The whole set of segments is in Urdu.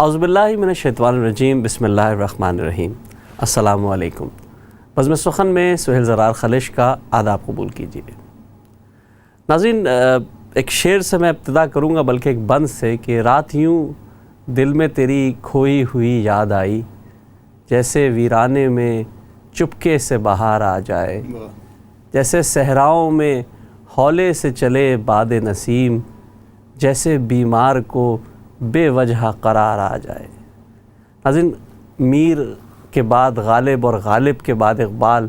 اعوذ باللہ من الشیطان الرجیم، بسم اللہ الرحمن الرحیم۔ السلام علیکم۔ بزم سخن میں سہیل زرار خلش کا آداب قبول کیجیے۔ ناظرین، ایک شعر سے میں ابتدا کروں گا، بلکہ ایک بند سے، کہ رات یوں دل میں تیری کھوئی ہوئی یاد آئی، جیسے ویرانے میں چپکے سے بہار آ جائے، جیسے صحراؤں میں ہولے سے چلے باد نسیم، جیسے بیمار کو بے وجہ قرار آ جائے۔ ناظرین، میر کے بعد غالب اور غالب کے بعد اقبال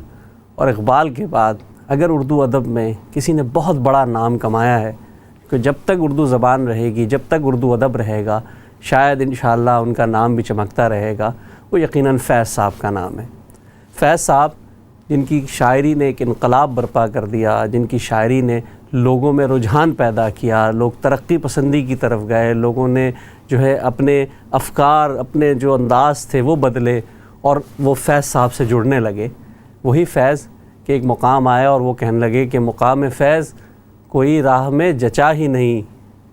اور اقبال کے بعد اگر اردو ادب میں کسی نے بہت بڑا نام کمایا ہے، کہ جب تک اردو زبان رہے گی، جب تک اردو ادب رہے گا، شاید انشاءاللہ ان کا نام بھی چمکتا رہے گا، وہ یقیناً فیض صاحب کا نام ہے۔ فیض صاحب، جن کی شاعری نے ایک انقلاب برپا کر دیا، جن کی شاعری نے لوگوں میں رجحان پیدا کیا، لوگ ترقی پسندی کی طرف گئے، لوگوں نے جو ہے اپنے افکار، اپنے جو انداز تھے وہ بدلے اور وہ فیض صاحب سے جڑنے لگے۔ وہی فیض کہ ایک مقام آیا اور وہ کہنے لگے کہ مقام فیض کوئی راہ میں جچا ہی نہیں،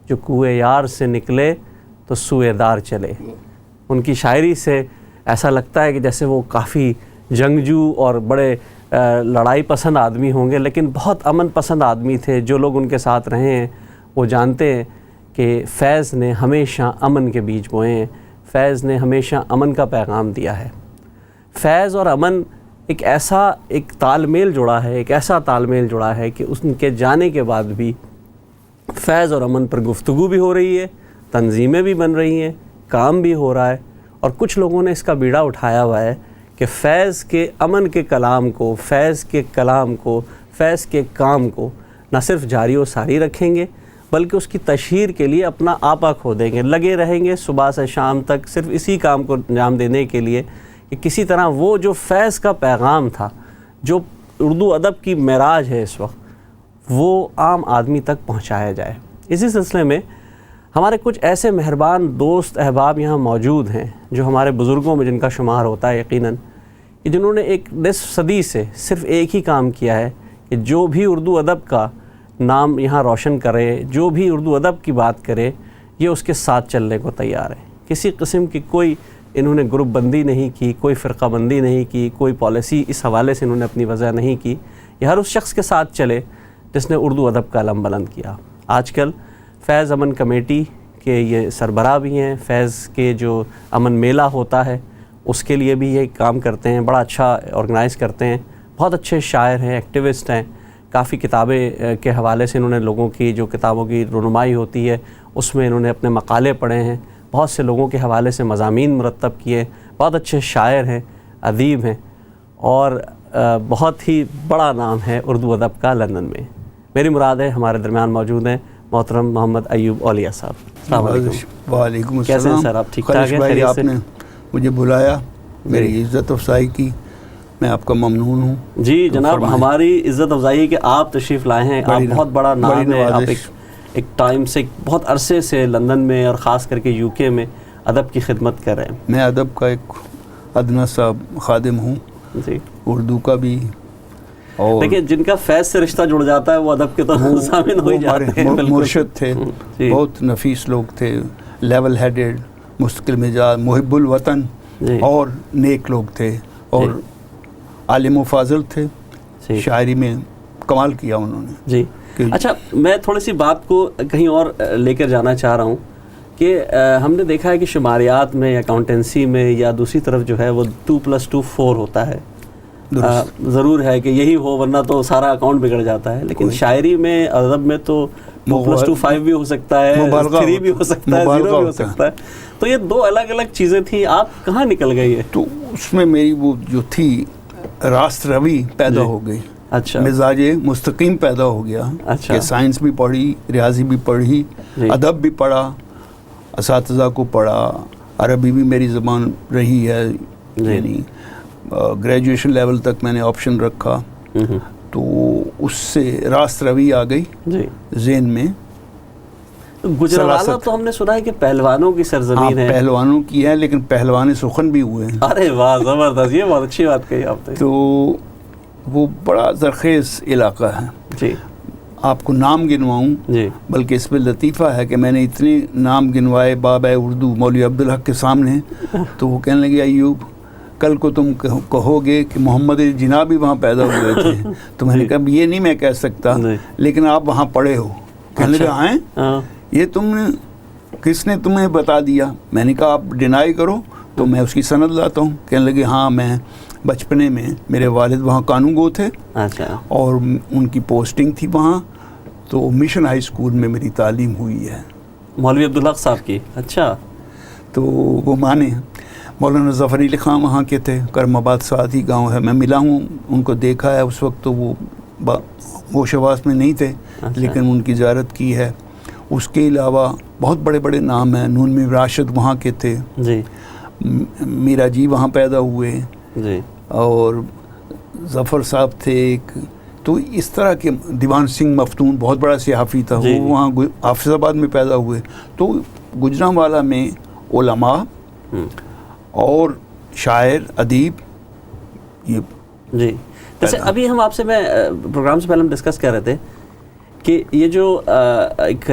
جو کوئے یار سے نکلے تو سوئے دار چلے۔ ان کی شاعری سے ایسا لگتا ہے کہ جیسے وہ کافی جنگجو اور بڑے لڑائی پسند آدمی ہوں گے، لیکن بہت امن پسند آدمی تھے۔ جو لوگ ان کے ساتھ رہے ہیں وہ جانتے ہیں کہ فیض نے ہمیشہ امن کے بیج بوئے ہیں، فیض نے ہمیشہ امن کا پیغام دیا ہے۔ فیض اور امن ایک تال میل جڑا ہے، ایک ایسا تال میل جڑا ہے کہ ان کے جانے کے بعد بھی فیض اور امن پر گفتگو بھی ہو رہی ہے، تنظیمیں بھی بن رہی ہیں، کام بھی ہو رہا ہے، اور کچھ لوگوں نے اس کا بیڑا اٹھایا ہوا ہے کہ فیض کے امن کے کلام کو، فیض کے کلام کو، فیض کے کام کو نہ صرف جاری و ساری رکھیں گے، بلکہ اس کی تشہیر کے لیے اپنا آپا کھو دیں گے، لگے رہیں گے صبح سے شام تک صرف اسی کام کو انجام دینے کے لیے کہ کسی طرح وہ جو فیض کا پیغام تھا، جو اردو ادب کی معراج ہے اس وقت، وہ عام آدمی تک پہنچایا جائے۔ اسی سلسلے میں ہمارے کچھ ایسے مہربان دوست احباب یہاں موجود ہیں جو ہمارے بزرگوں میں جن کا شمار ہوتا ہے یقیناً، کہ جنہوں نے ایک نصف صدی سے صرف ایک ہی کام کیا ہے کہ جو بھی اردو ادب کا نام یہاں روشن کرے، جو بھی اردو ادب کی بات کرے، یہ اس کے ساتھ چلنے کو تیار ہے۔ کسی قسم کی کوئی انہوں نے گروپ بندی نہیں کی، کوئی فرقہ بندی نہیں کی، کوئی پالیسی اس حوالے سے انہوں نے اپنی وضع نہیں کی۔ یہ ہر اس شخص کے ساتھ چلے جس نے اردو ادب کا علم بلند کیا۔ آج کل فیض امن کمیٹی کے یہ سربراہ بھی ہیں، فیض کے جو امن میلہ ہوتا ہے اس کے لیے بھی یہ کام کرتے ہیں، بڑا اچھا آرگنائز کرتے ہیں، بہت اچھے شاعر ہیں، ایکٹیوسٹ ہیں، کافی کتابیں کے حوالے سے انہوں نے لوگوں کی جو کتابوں کی رونمائی ہوتی ہے اس میں انہوں نے اپنے مقالے پڑھے ہیں، بہت سے لوگوں کے حوالے سے مضامین مرتب کیے، بہت اچھے شاعر ہیں، ادیب ہیں، اور بہت ہی بڑا نام ہے اردو ادب کا لندن میں۔ میری مراد ہے ہمارے درمیان موجود ہیں محترم محمد ایوب اولیاء صاحب۔ السلام علیکم۔ وعلیکم السلام۔ کیسے ہیں سر آپ؟ ٹھیک ٹھاک ہیں؟ بھائی، خیریت آپ سے؟ نے مجھے بلایا، میری عزت افزائی کی، میں آپ کا ممنون ہوں۔ جی جناب، ہماری عزت افزائی کہ آپ تشریف لائے ہیں، آپ بہت بڑا نام ہے، آپ ایک ٹائم سے بہت عرصے سے لندن میں اور خاص کر کے یو کے میں ادب کی خدمت کر رہے ہیں۔ میں ادب کا ایک ادنا سا خادم ہوں، جی، اردو کا بھی، اور دیکھیں جن کا فیض سے رشتہ جڑ جاتا ہے وہ ادب کے تو ضامن ہو ہی جاتے ہیں۔ مرشد تھے، بہت نفیس لوگ تھے، لیول ہیڈڈ، مستقل مزاج، محب الوطن اور نیک لوگ تھے، اور عالم و فاضل تھے، شاعری میں کمال کیا انہوں نے۔ جی اچھا، میں تھوڑی سی بات کو کہیں اور لے کر جانا چاہ رہا ہوں کہ ہم نے دیکھا ہے کہ شماریات میں یا اکاؤنٹنسی میں یا دوسری طرف جو ہے وہ 2+2 4 ہوتا ہے، ضرور ہے کہ یہی ہو ورنہ تو سارا اکاؤنٹ بگڑ جاتا ہے، لیکن شاعری میں ادب میں تو 2+2 5 بھی ہو سکتا ہے، 3 بھی ہو سکتا ہے، 0 بھی ہو سکتا ہے، تو یہ دو الگ الگ چیزیں تھیں، آپ کہاں نکل گئی ہے؟ تو اس میں میری وہ جو تھی راست روی پیدا ہو گئی، اچھا، مزاج مستقیم پیدا ہو گیا کہ سائنس بھی پڑھی، ریاضی بھی پڑھی، ادب بھی پڑھا، اساتذہ کو پڑھا، عربی بھی میری زبان رہی ہے، یعنی گریجویشن لیول تک میں نے آپشن رکھا، تو اس سے راست روی آ گئی ذہن میں۔ گجرانوالہ تو ہم نے سنا ہے کہ پہلوانوں کی سرزمین ہے، پہلوانوں کی ہے، لیکن پہلوان سخن بھی ہوئے ہیں۔ ارے واہ، زبردست، یہ بہت اچھی بات کہی آپ نے۔ تو وہ بڑا زرخیز علاقہ ہے۔ جی، آپ کو نام گنواؤں, بلکہ اس پہ لطیفہ ہے کہ میں نے اتنے نام گنوائے بابا اردو مولوی عبدالحق کے سامنے, تو وہ کہنے لگے ایوب کل کو تم کہو گے کہ محمد علی جناح بھی وہاں پیدا ہوئے تھے, تو میں نے کہا یہ نہیں میں کہہ سکتا, لیکن آپ وہاں پڑھے ہو. کہنے لگا ہیں یہ تم نے, کس نے تمہیں بتا دیا؟ میں نے کہا آپ ڈینائی کرو تو میں اس کی سند لاتا ہوں. کہنے لگے ہاں میں بچپنے میں میرے والد وہاں قانون گو تھے اور ان کی پوسٹنگ تھی وہاں, تو مشن ہائی اسکول میں میری تعلیم ہوئی ہے. مولوی عبدالحق صاحب کی؟ اچھا. تو وہ مانے. مولانا ظفر علی خان وہاں کے تھے, کرم آباد ساتھ ہی گاؤں ہے, میں ملا ہوں, ان کو دیکھا ہے. اس وقت تو وہ ہوش حواس میں نہیں تھے, لیکن ان کی زیارت کی ہے. اس کے علاوہ بہت بڑے بڑے نام ہیں. نون میں راشد وہاں کے تھے, میرا جی وہاں پیدا ہوئے, اور ظفر صاحب تھے ایک. تو اس طرح کے دیوان سنگھ مفتون بہت بڑا صحافی تھا, وہ وہاں حافظ آباد میں پیدا ہوئے. تو گجرانوالہ میں علماء اور شاعر ادیب یہ. جی جیسے ابھی ہم آپ سے, میں پروگرام سے پہلے ہم ڈسکس کر رہے تھے کہ یہ جو ایک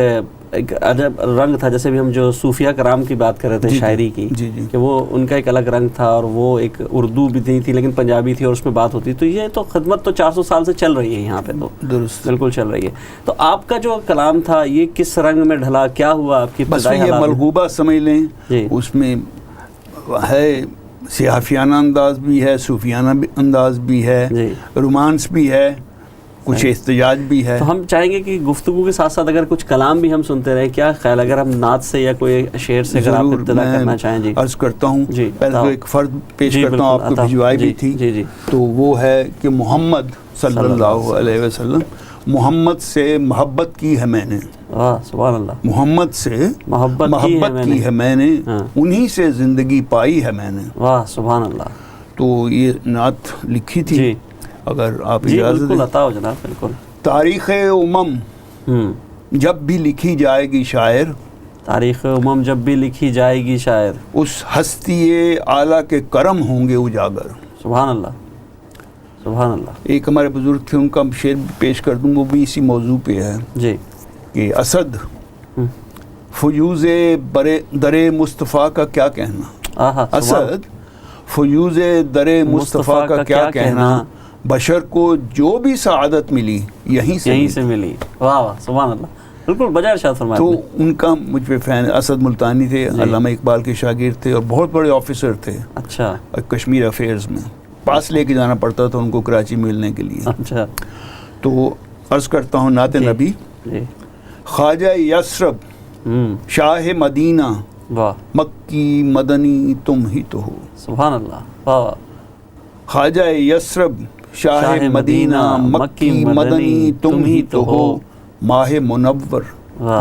عجب رنگ تھا, جیسے بھی ہم جو صوفیہ کرام کی بات کر رہے تھے شاعری کی, کہ وہ ان کا ایک الگ رنگ تھا, اور وہ ایک اردو بھی نہیں تھی لیکن پنجابی تھی اور اس میں بات ہوتی. تو یہ تو خدمت تو 400 سال سے چل رہی ہے یہاں پہ, تو درست بالکل چل رہی ہے. تو آپ کا جو کلام تھا یہ کس رنگ میں ڈھلا, کیا ہوا آپ کی ابتدائی حالات؟ ملغوبہ سمجھ لیں, اس میں ہے صحافیانہ انداز بھی ہے, صوفیانہ انداز بھی ہے, رومانس بھی ہے, کچھ احتجاج بھی ہے. تو ہم چاہیں گے کہ گفتگو کے ساتھ ساتھ اگر کچھ کلام بھی ہم سنتے رہے, کیا خیال اگر ہم نعت سے یا کوئی شعر سے اگر آپ ابتدا کرنا چاہیں؟ جی عرض کرتا ہوں, پہلے تو ایک فرد پیش کرتا ہوں, آپ کو بھجوائی بھی تھی. تو وہ ہے کہ محمد صلی اللہ علیہ وسلم, محمد سے محبت کی ہے میں نے. سبحان اللہ. محمد سے محبت کی ہے میں نے, انہی سے زندگی پائی ہے میں نے. واہ سبحان اللہ. تو یہ نعت لکھی تھی, اگر آپ اجازت دیں. عطا جناب. بالکل. تاریخ امم جب بھی لکھی جائے گی شاعر, تاریخ امم جب بھی لکھی جائے گی شاعر, اس ہستی اعلیٰ کے کرم ہوں گے اجاگر. سبحان اللہ سبحان اللہ. ایک ہمارے بزرگ تھے, ان کا شعر پیش کر دوں, وہ بھی اسی موضوع پہ ہے. جی. کہ اسد فیوز در مصطفیٰ کا کیا کہنا, اسد فیوز در مصطفیٰ کا کیا کہنا, بشر کو جو بھی سعادت ملی یہیں سے ملی. واہ واہ سبحان اللہ. بالکل بجائے ارشاد فرمایا. تو ان کا مجھ پہ فین, اسد ملتانی تھے, علامہ اقبال کے شاگرد تھے اور بہت بڑے آفیسر تھے. اچھا. کشمیر افیئرز میں پاس لے کے جانا پڑتا تھا ان کو کراچی ملنے کے لیے. اچھا. تو عرض کرتا ہوں نعت نبی. خواجہ یثرب شاہ مدینہ, مکی مدنی تم ہی تو ہو. سبحان اللہ. واہ. خواجہ یثرب شاہ مدینہ, مکی مدنی تم ہی تو ہو, ماہ منور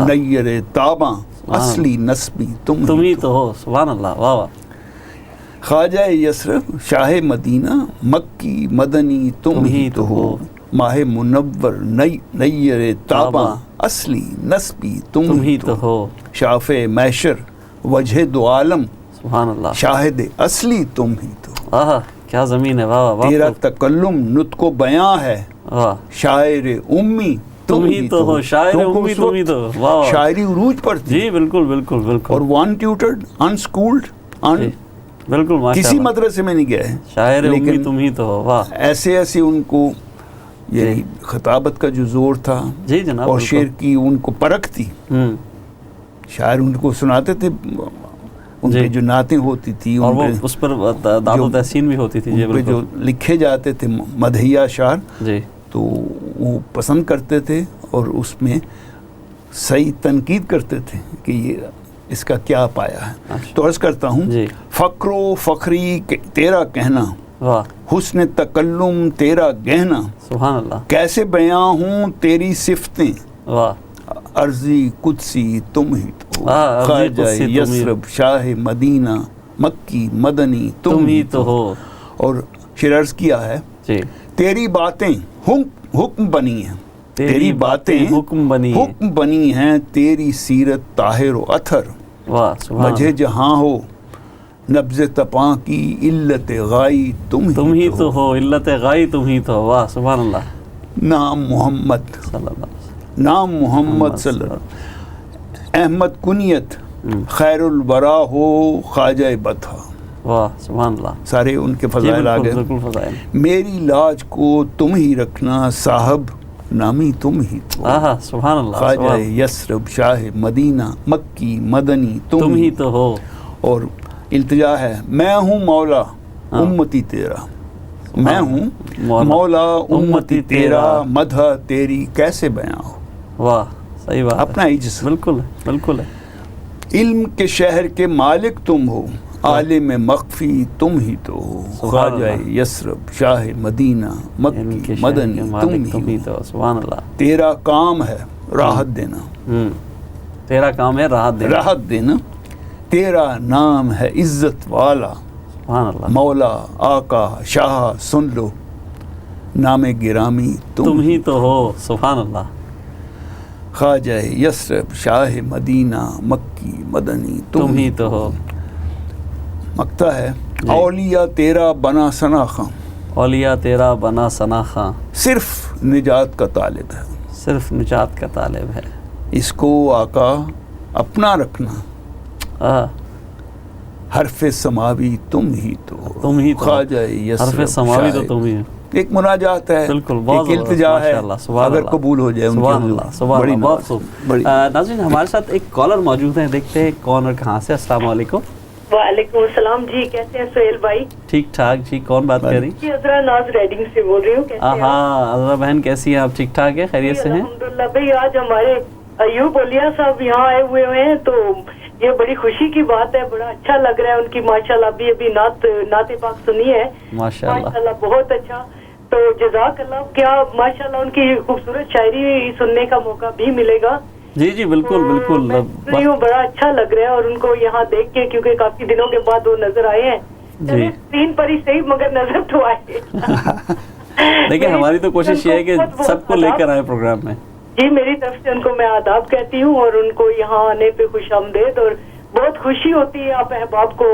نیر تاباں, اصلی نسبی تم ہی تو ہو. سبحان اللہ. واہ واہ. خواجہ یثرب شاہ مدینہ, مکی مدنی تم ہی تو ہو, ماہ منور نیر تاباں, اصلی نسبی تم ہی تو ہو, شاف محشر وجہ دو عالم, سبحان اللہ, شاہد اصلی تم ہی تو. کیا زمین ہے. واہ واہ. تیرا تکلم نطق و بیاں ہے, شاعر امی تم ہی تو ہو, شاعر امی تم ہی تو. واہ. شاعری عروج پر تھی. جی بالکل بالکل بالکل. اور ون ٹیوٹرڈ, انسکولڈ, بالکل کسی مدرسے میں نہیں گئے, شاعر امی تم ہی تو ہو. واہ. ایسے ان کو یعنی خطابت کا جو زور تھا, جی جناب, اور شعر کی ان کو پرکھ تھی. شاعر ان کو سناتے تھے, ان پہ جو نعتیں ہوتی تھی, اور وہ اس پر داد و تحسین بھی ہوتی تھی. ان پہ جو لکھے جاتے تھے مدحیہ اشعار, تو وہ پسند کرتے تھے, اور اس میں صحیح تنقید کرتے تھے کہ یہ اس کا کیا پایا ہے. تو عرض کرتا ہوں, فخر و فخری تیرا کہنا, حسن تکلم تیرا گہنا, سبحان اللہ, کیسے بیاں ہوں تیری صفتیں, عرضی قدسی تم ہی تو, خواجہ یثرب شاہ مدینہ, مکی مدنی تم ہی تو ہو. اور شعر عرض کیا ہے, تیری باتیں حکم بنی ہیں, تیری باتیں حکم بنی ہیں, تیری سیرت طاہر و اطہر, وجہ جہاں ہو نبض تپاں کی علت غائی تم ہی تو ہو, علت غائی تم ہی تو. واہ سبحان اللہ. نام محمد صلی اللہ علیہ وسلم, نام محمد صلی اللہ علیہ وسلم، احمد کنیت خیر الورا ہو خواجہ بطا. واہ سبحان اللہ، سارے ان کے فضائل آ گئے. بالکل فضائل. میری لاج کو تم ہی رکھنا صاحب نامی تم ہی تو. سبحان اللہ. خواجہ یثرب شاہ مدینہ مکی مدنی تم ہی تو ہو. اور التجا ہے میں ہوں مولا امتی تیرا، میں ہوں مولا امتی تیرا، مدح تیری کیسے بیان ہو. واہ صحیح بات. اپنا عجز. بالکل بالکل ہے. علم کے شہر کے مالک تم ہو، عالم مخفی تم ہی تو ہو. خواجہ یثرب شاہ مدینہ مکی مدنی تم ہی تو. سبحان اللہ. تیرا کام ہے راحت دینا، تیرا کام ہے راحت دینا. تیرا نام ہے عزت والا، سبحان اللہ. مولا آقا شاہ سن لو نام گرامی تم ہی تو ہو. سبحان اللہ. خواجہ یثرب شاہ مدینہ مکی مدنی تم ہی تو ہو. مکتا ہے اولیاء تیرا بنا ثنا خاں، اولیاء تیرا بنا ثنا خاں، صرف نجات کا طالب ہے، صرف نجات کا طالب ہے. اس کو آقا اپنا رکھنا. حرف سماوی تم ہی تو تم ہی تو. خواجہ حرف سماوی تو تم ہی. ایک مناجات ہے، بالکل ایک التجا ہے، اگر قبول ہو جائے. سبحان اللہ سبحان اللہ. بہت خوب. ناظرین ہمارے ساتھ ایک کالر موجود ہیں، دیکھتے ہیں کون اور کہاں سے. السلام علیکم. وعلیکم السلام جی، کیسے ہیں سہیل بھائی؟ ٹھیک ٹھاک جی. کون بات کر رہی؟ جی عذرا ناز ریڈنگ سے بول رہی ہوں. ہاں عذرا بہن کیسی ہیں آپ؟ ٹھیک ٹھاک ہے، خیریت سے ہیں؟ الحمدللہ بھائی. آج ہمارے ایوب علیہ صاحب یہاں آئے ہوئے ہیں تو یہ بڑی خوشی کی بات ہے، بڑا اچھا لگ رہا ہے. ان کی ماشاءاللہ ابھی نعت پاک سنی ہے ماشاءاللہ بہت اچھا. تو جزاک اللہ. کیا ماشاءاللہ ان کی خوبصورت شاعری سننے کا موقع بھی ملے گا؟ جی جی بالکل بالکل. بڑا اچھا لگ رہا ہے اور ان کو یہاں دیکھ کے، کیونکہ کافی دنوں کے بعد وہ نظر آئے ہیں. اسکرین پر ہی صحیح مگر نظر تو آئے. دیکھیں ہماری تو کوشش یہ ہے کہ سب کو لے کر آئے پروگرام میں. جی میری طرف سے ان کو میں آداب کہتی ہوں اور ان کو یہاں آنے پہ خوش آمدید. اور بہت خوشی ہوتی ہے آپ احباب کو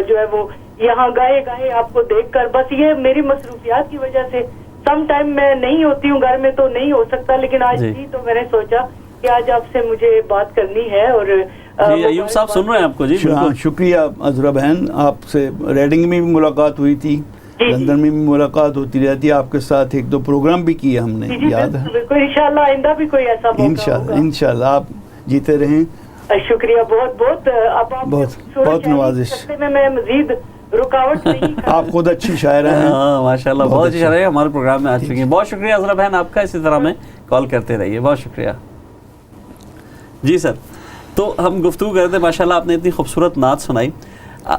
جو ہے وہ یہاں گائے آپ کو دیکھ کر. بس یہ میری مصروفیات کی وجہ سے سم ٹائم میں نہیں ہوتی ہوں گھر میں تو نہیں ہو سکتا، لیکن آج تھی تو میں نے سوچا کہ آج آپ سے مجھے بات کرنی ہے. اور جی ایوب صاحب سن رہے ہیں آپ کو. جی شکریہ عذرا بہن. آپ سے ریڈنگ میں بھی ملاقات ہوئی تھی، لندن میں بھی ملاقات ہوتی رہتی ہے. آپ کے ساتھ ایک دو پروگرام بھی کیے ہم نے، یاد ہے؟ بالکل. انشاءاللہ آئندہ بھی کوئی ایسا موقع ہوگا. انشاءاللہ آپ جیتے رہیں. شکریہ بہت بہت. اب آپ بہت نوازش میں مزید رکاوٹ نہیں. آپ خود اچھی شاعرہ ہیں. ہاں ماشاءاللہ بہت اچھی شاعر ہے. ہمارے پروگرام میں آ چکی ہیں. بہت شکریہ عذرا بہن آپ کا. اسی طرح میں کال کرتے رہیے. بہت شکریہ. جی سر، تو ہم گفتگو کرتے ہیں. ماشاءاللہ آپ نے اتنی خوبصورت نعت سنائی.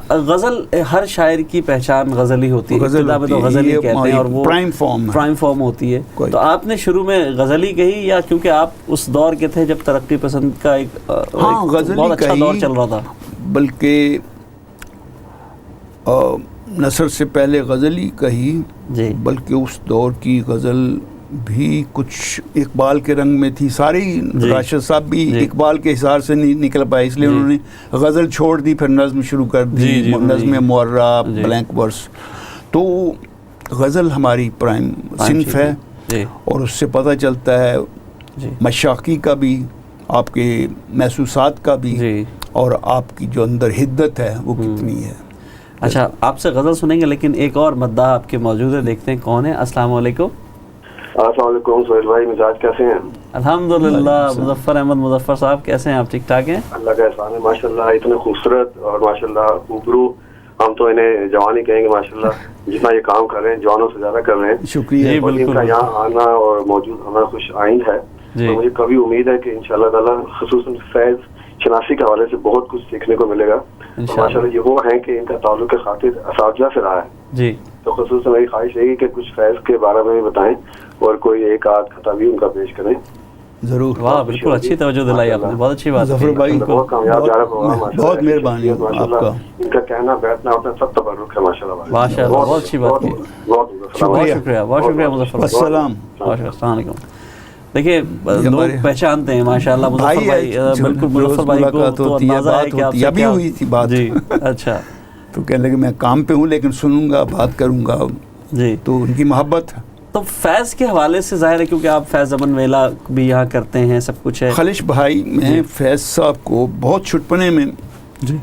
غزل ہر شاعر کی پہچان غزل ہی ہوتی ہے. ابتدا میں تو غزل ہی کہتے ہیں اور وہ پرائم فارم ہوتی ہے. تو آپ نے شروع میں غزل ہی کہی یا کیونکہ آپ اس دور کے تھے جب ترقی پسند کا ایک بہت اچھا دور چل رہا تھا؟ بلکہ نثر سے پہلے غزل ہی کہی جی، بلکہ اس دور کی غزل بھی کچھ اقبال کے رنگ میں تھی. ساری راشد صاحب بھی اقبال کے حساب سے نہیں نکل پائے، اس لیے انہوں نے غزل چھوڑ دی، پھر نظم شروع کر دی. نظم معرہ، بلینک ورس. تو غزل ہماری پرائم صنف ہے اور اس سے پتہ چلتا ہے مشاقی کا بھی، آپ کے محسوسات کا بھی، اور آپ کی جو اندر حدت ہے وہ کتنی ہے. اچھا آپ سے غزل سنیں گے لیکن ایک اور مداح آپ کے موجود ہے، دیکھتے ہیں کون ہے. السلام علیکم. السلام علیکم سہیل بھائی، مزاج کیسے ہیں؟ الحمدللہ. مظفر احمد مظفر صاحب کیسے ہیں آپ؟ ٹھیک ٹھاک ہیں؟ اللہ کا احسان ہے ماشاءاللہ. اتنے خوبصورت اور ماشاءاللہ خوبرو، ہم تو انہیں جوان ہی کہیں گے ماشاءاللہ. جتنا یہ کام کر رہے ہیں جوانوں سے زیادہ کر رہے ہیں. شکریہ. ان کا یہاں آنا اور موجود ہونا خوش آئند ہے. تو مجھے کبھی امید ہے کہ انشاءاللہ تعالیٰ خصوصاً فیض شناسی کے حوالے سے بہت کچھ سیکھنے کو ملے گا. ماشاءاللہ یہ وہ ہیں کہ ان کا تعلق خاطر اساتذہ سے رہا ہے. جی تو خصوصاً میری خواہش یہی کہ کچھ فیض کے بارے میں بھی بتائیں اور کوئی ایک آدھ خطا بھی ان کا پیش کریں. ضرور. واہ بالکل اچھی توجہ دلائی آپ نے، بہت اچھی بات. ظفر بھائی بہت کامیاب جا رہا ہے. بہت مہربانی آپ کا. ان کا کہنا بیٹھنا اپنا سب تبرک ہے ماشاءاللہ. ماشاءاللہ بہت اچھی بات کی. بہت شکریہ بہت شکریہ مظفر. السلام. السلام علیکم. دیکھیے لوگ پہچانتے ہیں ماشاءاللہ مظفر بھائی. بالکل مظفر بھائی کو تو اندازہ ہے کہ آپ سے ابھی ہوئی تھی بات. جی اچھا. تو کہنے لگے میں کام پہ ہوں لیکن سنوں گا، بات کروں گا. جی تو ان کی محبت تو فیض کے حوالے سے ظاہر ہے کیونکہ آپ فیض امن میلہ بھی یہاں کرتے ہیں, سب کچھ ہے. خالش بھائی میں فیض صاحب کو بہت چھٹپنے میں جی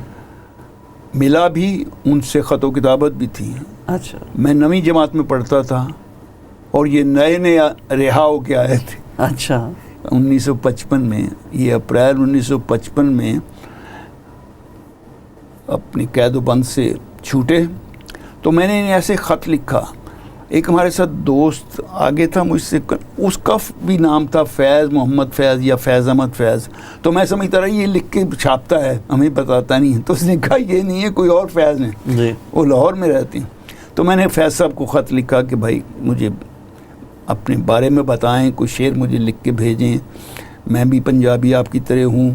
ملا بھی, ان سے خط و کتابت بھی تھی. اچھا. میں 9ویں جماعت میں پڑھتا تھا اور یہ نئے رہا ہو کے آئے تھے. اچھا. 1955 میں, یہ اپریل 1955 میں اپنی قید و بند سے چھوٹے. تو میں نے انہیں ایسے خط لکھا. ایک ہمارے ساتھ دوست آگے تھا مجھ سے, اس کا بھی نام تھا فیض محمد فیض یا فیض احمد فیض. تو میں سمجھتا رہا یہ لکھ کے چھاپتا ہے, ہمیں بتاتا نہیں. تو اس نے کہا یہ نہیں ہے, کوئی اور فیض ہے, وہ لاہور میں رہتے ہیں. تو میں نے فیض صاحب کو خط لکھا کہ بھائی مجھے اپنے بارے میں بتائیں, کوئی شعر مجھے لکھ کے بھیجیں, میں بھی پنجابی آپ کی طرح ہوں,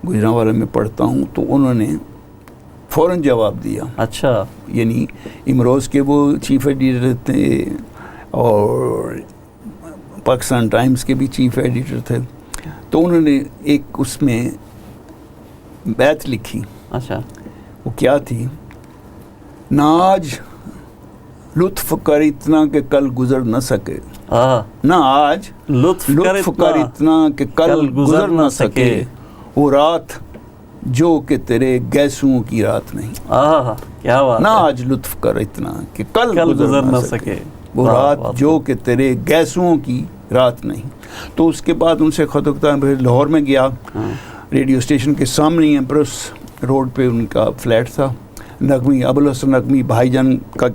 گجرانوالہ میں پڑھتا ہوں. تو انہوں نے فوراً جواب دیا. اچھا. یعنی امروز کے وہ چیف ایڈیٹر تھے اور پاکستان ٹائمز کے بھی چیف ایڈیٹر تھے. تو انہوں نے ایک اس میں بیت لکھی. اچھا. وہ کیا تھی؟ نہ آج لطف کر اتنا کہ کل گزر نہ سکے, نہ آج لطف کر اتنا کہ کل گزر نہ سکے, وہ رات جو کہ تیرے گیسوں کی رات نہیں. کیا بات. نہ آج لطف کر اتنا کہ کل گزر نہ سکے, وہ رات جو کہ تیرے گیسوں کی رات نہیں. تو اس کے بعد ان سے خط وقت لاہور میں گیا, ریڈیو اسٹیشن کے سامنے ہی ایمپریس روڈ پہ ان کا فلیٹ تھا. نغمی ابوالحسن نغمی بھائی جان کا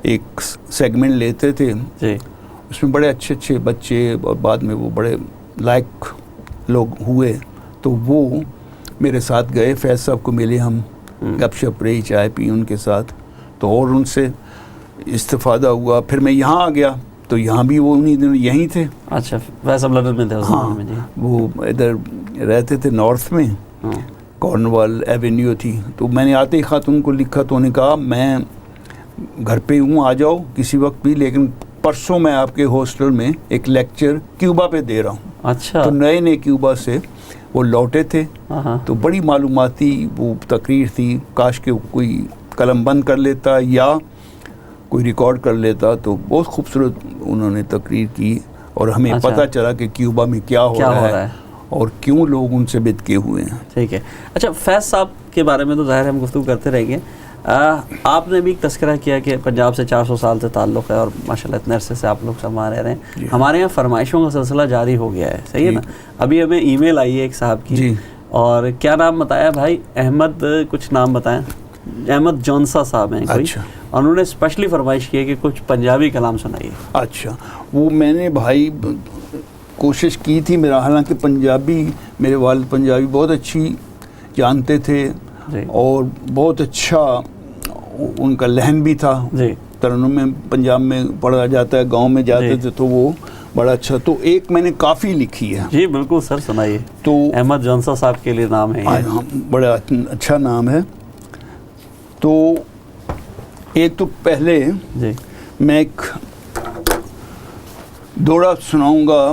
ایک سیگمنٹ لیتے تھے, اس میں بڑے اچھے اچھے بچے اور بعد میں وہ بڑے لائق لوگ ہوئے. تو وہ میرے ساتھ گئے, فیض صاحب کو ملے, ہم گپ شپ رہی, چائے پی ان کے ساتھ. تو اور ان سے استفادہ ہوا. پھر میں یہاں آ گیا تو یہاں بھی وہ انہی دنوں یہیں تھے. اچھا. فیض صاحب لندن میں تھے. ہاں, وہ ادھر رہتے تھے نارتھ میں, کارنوال ایونیو تھی. تو میں نے آتے ہی خط ان کو لکھا. تو انہوں نے کہا میں گھر پہ ہوں, آ جاؤ کسی وقت بھی, لیکن پرسوں میں آپ کے ہاسٹل میں ایک لیکچر کیوبا پہ دے رہا ہوں. اچھا. تو نئے کیوبا سے وہ لوٹے تھے. تو بڑی معلوماتی وہ تقریر تھی. کاش کہ کوئی قلم بند کر لیتا یا کوئی ریکارڈ کر لیتا. تو بہت خوبصورت انہوں نے تقریر کی اور ہمیں پتہ چلا کہ کیوبا میں کیا ہو رہا ہے اور کیوں لوگ ان سے بدکے ہوئے ہیں. ٹھیک ہے. اچھا, فیض صاحب کے بارے میں تو ظاہر ہم گفتگو کرتے رہیں گے. آپ نے بھی ایک تذکرہ کیا کہ پنجاب سے 400 سال سے تعلق ہے اور ماشاءاللہ اتنے عرصے سے آپ لوگ سما رہے ہیں. ہمارے یہاں فرمائشوں کا سلسلہ جاری ہو گیا ہے, صحیح ہے نا. ابھی ہمیں ای میل آئی ہے ایک صاحب کی, اور کیا نام بتایا بھائی؟ احمد کچھ نام بتائیں. احمد جونسا صاحب ہیں کوئی, اور انہوں نے اسپیشلی فرمائش کی ہے کہ کچھ پنجابی کلام سنائیے. اچھا. وہ میں نے بھائی کوشش کی تھی میرا, حالانکہ پنجابی میرے والد پنجابی بہت اچھی جانتے تھے اور بہت اچھا ان کا لہن بھی تھا. ترنم میں پنجاب میں پڑھا جاتا ہے, گاؤں میں جاتے تھے تو وہ بڑا اچھا. تو ایک میں نے کافی لکھی ہے. جی بالکل سر, سنائیے. تو احمد جونسا صاحب کے لیے نام ہے, بڑا اچھا نام ہے. تو ایک تو پہلے میں ایک دوڑا سناؤں گا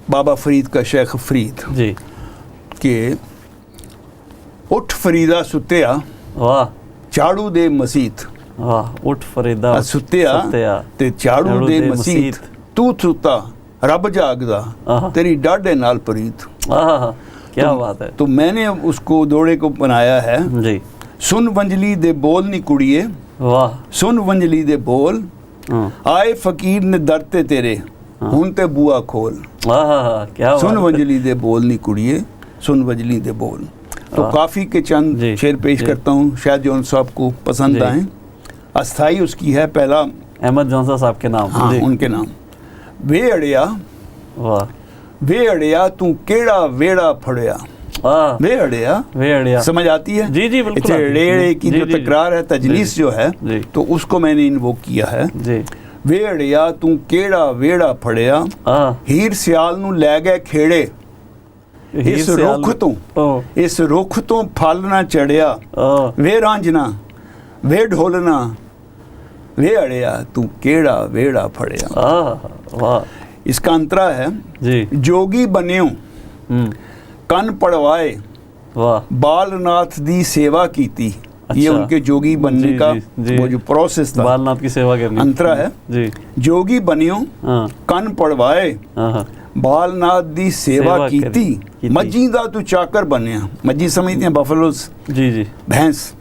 بابا فرید کا, شیخ فرید, کہ اٹھ فریدا ستیا چاڑو دے مسیت. اٹھ فریدا ستیا تے چاڑو دے مسیت, تو ستا رب جاگدا تیری ڈاڈے نال پریت. کیا بات ہے. تو میں نے اس کو دوڑے کو بنایا ہے. سن ونجلی دے بول نی کڑیے, سن ونجلی دے بول, آئے فقیر نے درتے تیرے ہن تے بوا کھول. سن ونجلی دے بول نی کڑیے, سن ونجلی دے بول. تو کافی کے چند شعر پیش کرتا ہوں, شاید جون صاحب کو پسند آئیں. استھائی اس کی ہے, پہلا احمد جونسا صاحب کے نام. ہاں ان کے نام. وے اڑیا وے اڑیا تو کیڑا ویڑا پھڑیا. وے اڑیا سمجھ آتی ہے؟ جی جی بالکل. ریڑے کی جو تکرار ہے, تجلیس جو ہے, تو اس کو میں نے انووک کیا ہے. وے اڑیا تو کیڑا ویڑا پھڑیا, ہیر سیال نو لے گئے کھیڑے, اس رخ تو پھل نہ چڑھیا, وے رانجنا وے ڈھولنا وے اڑیا تو کیڑا ویڑا پھڑیا. اس کا انترا ہے, جوگی بنیوں کن پڑوائے بال ناتھ دی سیوا کیتی, یہ ان کے جوگی بننے کا وہ جو پروسیس تھا، بالنات کی سیوا کرنی، انترا ہے جی، جوگی بنیوں کن پڑوائے بال نات دی سیوا کیتی، مجھی دا تو چاکر بنیا، مجھی سمجھتے ہیں بفلوز، جی جی بھینس،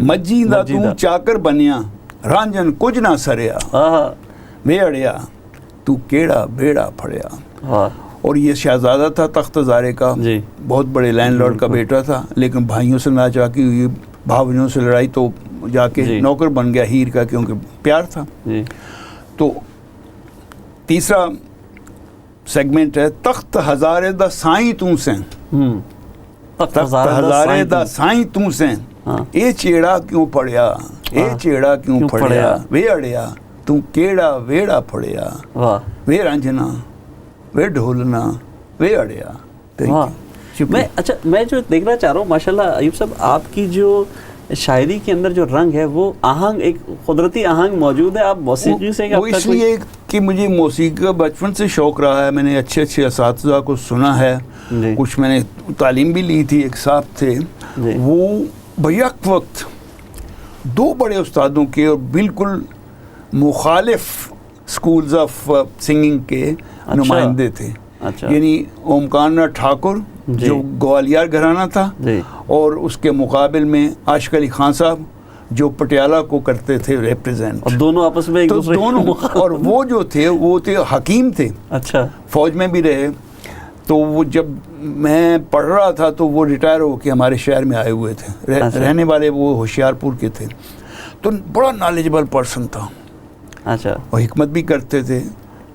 مجھی دا تو چاکر بنیا، رانجن کچھ نہ سریا، وے اڑیا تو کیڑا بیڑا پھڑیا۔ اور یہ شہزادہ تھا تخت زارے کا، بہت بڑے لینڈ لارڈ کا بیٹا تھا، لیکن بھائیوں سے ناچاکی ہوئی، بھاویوں سے لڑائی، تو جا کے نوکر بن گیا ہیر کا، کیونکہ پیار تھا۔ تو تیسرا سیگمنٹ ہے تخت ہزارے دا سائیں تو سیں، تخت ہزارے دا سائیں تو سیں، اے چیڑا کیوں پڑیا، اے چیڑا کیوں پڑیا، وے اڑیا تو کیڑا ویڑا پھڑیا، وے رانجھنا وے ڈھولنا وے اڑیا۔ میں جو دیکھنا چاہ رہا ہوں ماشاءاللہ ایوب صاحب، آپ کی جو شاعری کے اندر جو رنگ ہے وہ آہنگ، ایک قدرتی آہنگ موجود ہے۔ آپ موسیقی سے وہ اس لیے کہ مجھے موسیقی کا بچپن سے شوق رہا ہے، میں نے اچھے اچھے اساتذہ کو سنا ہے، کچھ میں نے تعلیم بھی لی تھی۔ ایک صاحب تھے وہ بیک وقت دو بڑے استادوں کے اور بالکل مخالف سکولز آف سنگنگ کے نمائندے تھے، یعنی اومکار ناتھ ٹھاکر جو گوالیار گھرانہ تھا، اور اس کے مقابل میں عاشق علی خان صاحب جو پٹیالہ کو کرتے تھے ریپریزینٹ، اور دونوں آپس میں ایک دوسرے اور وہ جو تھے وہ تھے حکیم تھے، اچھا فوج میں بھی رہے۔ تو وہ جب میں پڑھ رہا تھا تو وہ ریٹائر ہو کے ہمارے شہر میں آئے ہوئے تھے، رہنے والے وہ ہوشیار پور کے تھے، تو بڑا نالجبل پرسن تھا، اچھا، اور حکمت بھی کرتے تھے۔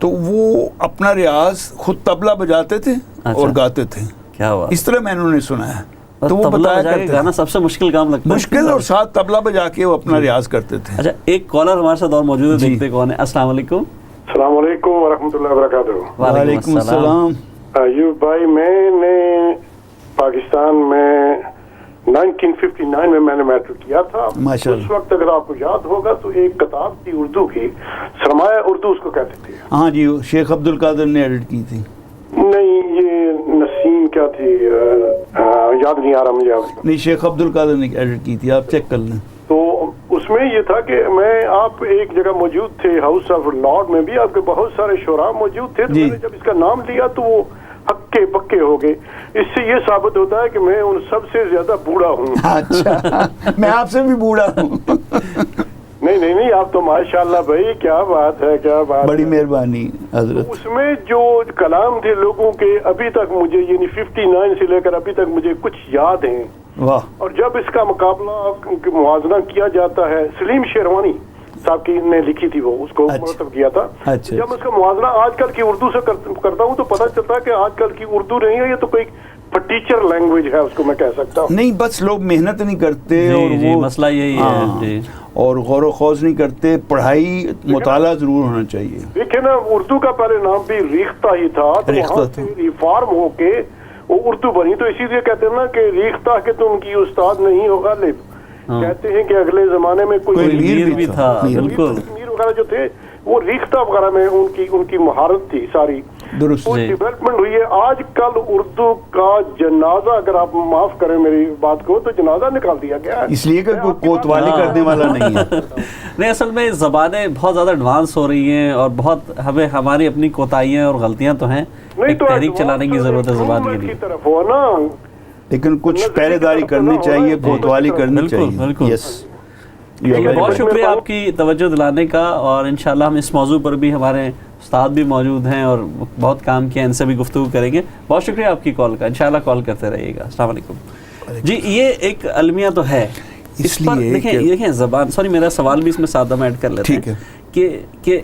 تو وہ اپنا ریاض خود طبلہ بجاتے تھے اور گاتے تھے، کیا ہوا، اس طرح میں نے سنا ہے۔ تو وہ بتایا کرتے تھے گانا سب سے مشکل کام لگتا ہے، مشکل، اور ساتھ طبلہ بجا کے وہ اپنا ریاض کرتے تھے۔ اچھا، ایک کالر ہمارے ساتھ اور موجود ہے، دیکھتے کون ہے۔ السلام علیکم۔ السلام علیکم ورحمۃ اللہ وبرکاتہ۔ وعلیکم السلام۔ ایوب بھائی، میں نے پاکستان میں 1959 میں نے میٹرک کیا تھا۔ اس وقت اگر آپ کو یاد ہوگا تو ایک کتاب تھی اردو کی، سرمایہ اردو اس کو کہتے تھے۔ ہاں جی، شیخ عبد القادر نے ایڈٹ کی تھی۔ نہیں، یہ نسیم کیا تھی، یاد نہیں آ رہا مجھے۔ نہیں، شیخ عبد القادر نے ایڈٹ کی تھی، آپ چیک کر لیں۔ تو اس میں یہ تھا کہ آپ ایک جگہ موجود تھے، ہاؤس آف لارڈ میں بھی آپ کے بہت سارے شعراء موجود تھے، تو میں نے جب اس کا نام لیا تو وہ ہکے پکے ہو گئے۔ اس سے یہ ثابت ہوتا ہے کہ میں ان سب سے زیادہ بوڑھا ہوں۔ اچھا، میں آپ سے بھی بوڑھا ہوں۔ نہیں، آپ تو ماشاءاللہ بھائی، کیا بات ہے، کیا بات، بڑی مہربانی حضرت۔ اس میں جو کلام تھے لوگوں کے ابھی تک مجھے، یعنی 59 سے لے کر ابھی تک مجھے کچھ یاد ہیں۔ واہ۔ اور جب اس کا مقابلہ موازنہ کیا جاتا ہے، سلیم شیروانی صاحب کی نے لکھی تھی، وہ اس کو مرتب کیا تھا۔ جب اس کا موازنہ آج کل کی اردو سے کرتا ہوں تو پتہ چلتا ہے کہ آج کل کی اردو نہیں ہے، یہ تو کوئی ٹیچر لینگویج ہے، اس کو میں کہہ سکتا ہوں۔ نہیں، بس لوگ محنت نہیں کرتے، اور وہ مسئلہ یہی ہے، اور غور و خوض نہیں کرتے۔ پڑھائی، مطالعہ ضرور ہونا چاہیے۔ دیکھیں نا، اردو کا پہلے نام بھی ریختہ ہی تھا، تو وہاں سے ریفارم ہو کے وہ اردو بنی۔ تو اسی لیے کہتے ہیں نا کہ ریختہ کے تم کی استاد نہیں ہو غالب، کہتے ہیں کہ اگلے زمانے میں کوئی میر بھی تھا، بالکل، میر وغیرہ جو تھے وہ ریختہ وغیرہ میں ان کی مہارت تھی ساری، درست ڈیولپمنٹ ہوئی ہے۔ آج کل اردو کا جنازہ، اگر آپ معاف کریں میری بات کو، تو جنازہ نکال دیا گیا ہے، اس لیے کہ کوئی کوتوالی کرنے والا نہیں ہے۔ نہیں، اصل میں زبانیں بہت زیادہ ایڈوانس ہو رہی ہیں، اور بہت ہماری اپنی کوتاہیاں اور غلطیاں تو ہیں، ایک تحریک چلانے کی ضرورت ہے زبان کے لیے، طرف ہو نا، لیکن کچھ پہرے داری کرنی چاہیے، کوتوالی کرنی چاہیے۔ بالکل۔ بہت شکریہ آپ کی توجہ دلانے کا، اور انشاءاللہ ہم اس موضوع پر بھی، ہمارے استاد بھی موجود ہیں اور بہت کام کیا، ان سے بھی گفتگو کریں گے۔ بہت شکریہ آپ کی کال کا، انشاءاللہ کال کرتے رہیے گا۔ السلام علیکم جی۔ یہ ایک المیہ تو ہے، اس پر دیکھیں زبان، سوری میرا سوال بھی اس میں سادہ میں ایڈ کر لیتے ہیں کہ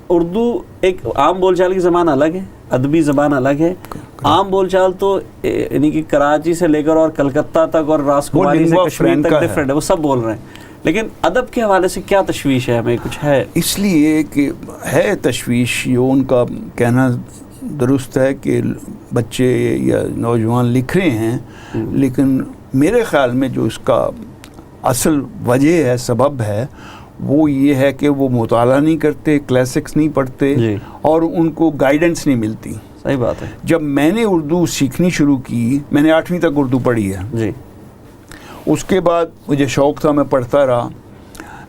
اردو ایک عام بول چال کی زبان الگ ہے، ادبی زبان الگ ہے۔ عام بول چال تو یعنی کہ کراچی سے لے کر اور کلکتہ تک اور راسکوماری سے کشمیر تک ڈفرینٹ ہے، وہ سب بول رہے ہیں، لیکن ادب کے حوالے سے کیا تشویش ہے ہمیں؟ کچھ ہے اس لیے کہ ہے تشویش، یہ ان کا کہنا درست ہے کہ بچے یا نوجوان لکھ رہے ہیں، لیکن میرے خیال میں جو اس کا اصل وجہ ہے، سبب ہے، وہ یہ ہے کہ وہ مطالعہ نہیں کرتے، کلاسکس نہیں پڑھتے، اور ان کو گائیڈنس نہیں ملتی۔ صحیح بات ہے۔ جب میں نے اردو سیکھنی شروع کی، میں نے 8ویں تک اردو پڑھی ہے، اس کے بعد مجھے شوق تھا، میں پڑھتا رہا.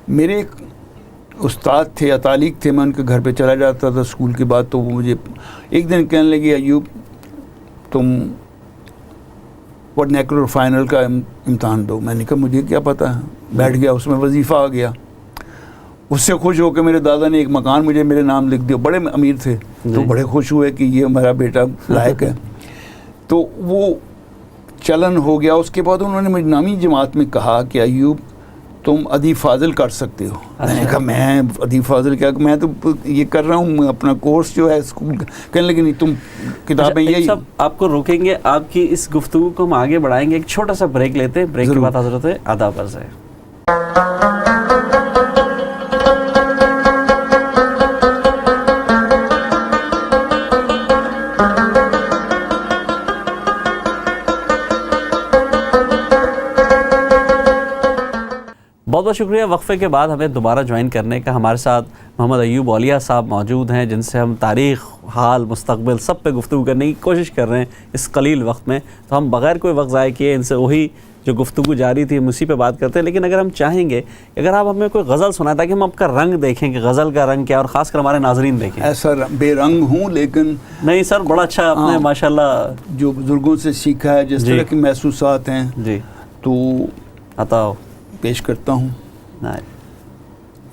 میرے ایک استاد تھے، اطالق تھے، میں ان کے گھر پہ چلا جاتا تھا اسکول کے بعد. تو وہ مجھے ایک دن کہنے لگے ایوب تم ورنیکولر فائنل کا امتحان دو. میں نے کہا مجھے کیا پتہ ہے. بیٹھ گیا، اس میں وظیفہ آ گیا. اس سے خوش ہو کے میرے دادا نے ایک مکان مجھے میرے نام لکھ دیا. بڑے امیر تھے تو بڑے خوش ہوئے کہ یہ ہمارا بیٹا لائق ہے. تو وہ چلن ہو گیا. اس کے بعد انہوں نے مجھے نامی جماعت میں کہا کہ ایوب تم ادیب فاضل کر سکتے ہو. میں نے کہا میں ادیب فاضل کیا، میں تو یہ کر رہا ہوں اپنا کورس جو ہے اسکول کا. کہنے لگے نہیں تم کتابیں یہی. سب آپ کو روکیں گے، آپ کی اس گفتگو کو ہم آگے بڑھائیں گے. ایک چھوٹا سا بریک لیتے ہیں، بریک کے بعد حضرت آداب عرض ہے. بہت بہت شکریہ. وقفے کے بعد ہمیں دوبارہ جوائن کرنے کا. ہمارے ساتھ محمد ایوب اولیاء صاحب موجود ہیں، جن سے ہم تاریخ، حال، مستقبل سب پہ گفتگو کرنے کی کوشش کر رہے ہیں اس قلیل وقت میں. تو ہم بغیر کوئی وقت ضائع کیے ان سے وہی جو گفتگو جاری تھی ہم اسی پہ بات کرتے ہیں. لیکن اگر ہم چاہیں گے، اگر آپ ہمیں کوئی غزل سنائیں تاکہ ہم آپ کا رنگ دیکھیں کہ غزل کا رنگ کیا، اور خاص کر ہمارے ناظرین دیکھیں. ایسا بے رنگ ہوں لیکن نہیں سر، بڑا اچھا آپ نے ماشاءاللہ جو بزرگوں سے سیکھا ہے، جس طرح کے محسوسات ہیں جی تو عطا پیش کرتا ہوں.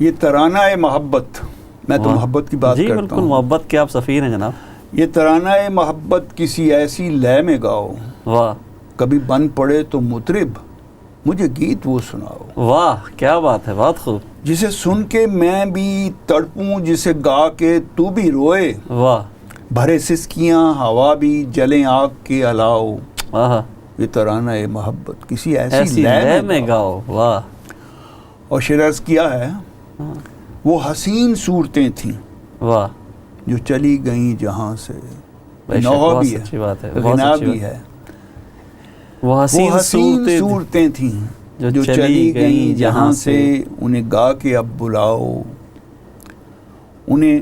یہ ترانہ محبت، میں تو محبت کی بات کرتا ہوں. جی بالکل، محبت کے آپ سفیر ہیں جناب. یہ ترانہ محبت کسی ایسی لے میں گاؤ، واہ کبھی بن پڑے تو مطرب مجھے گیت وہ سناؤ. واہ کیا بات ہے، بہت خوب. جسے سن کے میں بھی تڑپوں، جسے گا کے تو بھی روئے. واہ. بھرے سسکیاں ہوا بھی جلیں آگ کے الاؤ. یہ ترانہ محبت کسی ایسی لے میں گاؤ. واہ. اور شعر عرض کیا ہے، وہ حسین صورتیں تھیں واہ جو چلی گئیں جہاں سے. نوحہ بھی ہے، غنا بھی ہے. وہ حسین صورتیں تھیں جو چلی گئیں جہاں سے، انہیں گا کے اب بلاؤ، انہیں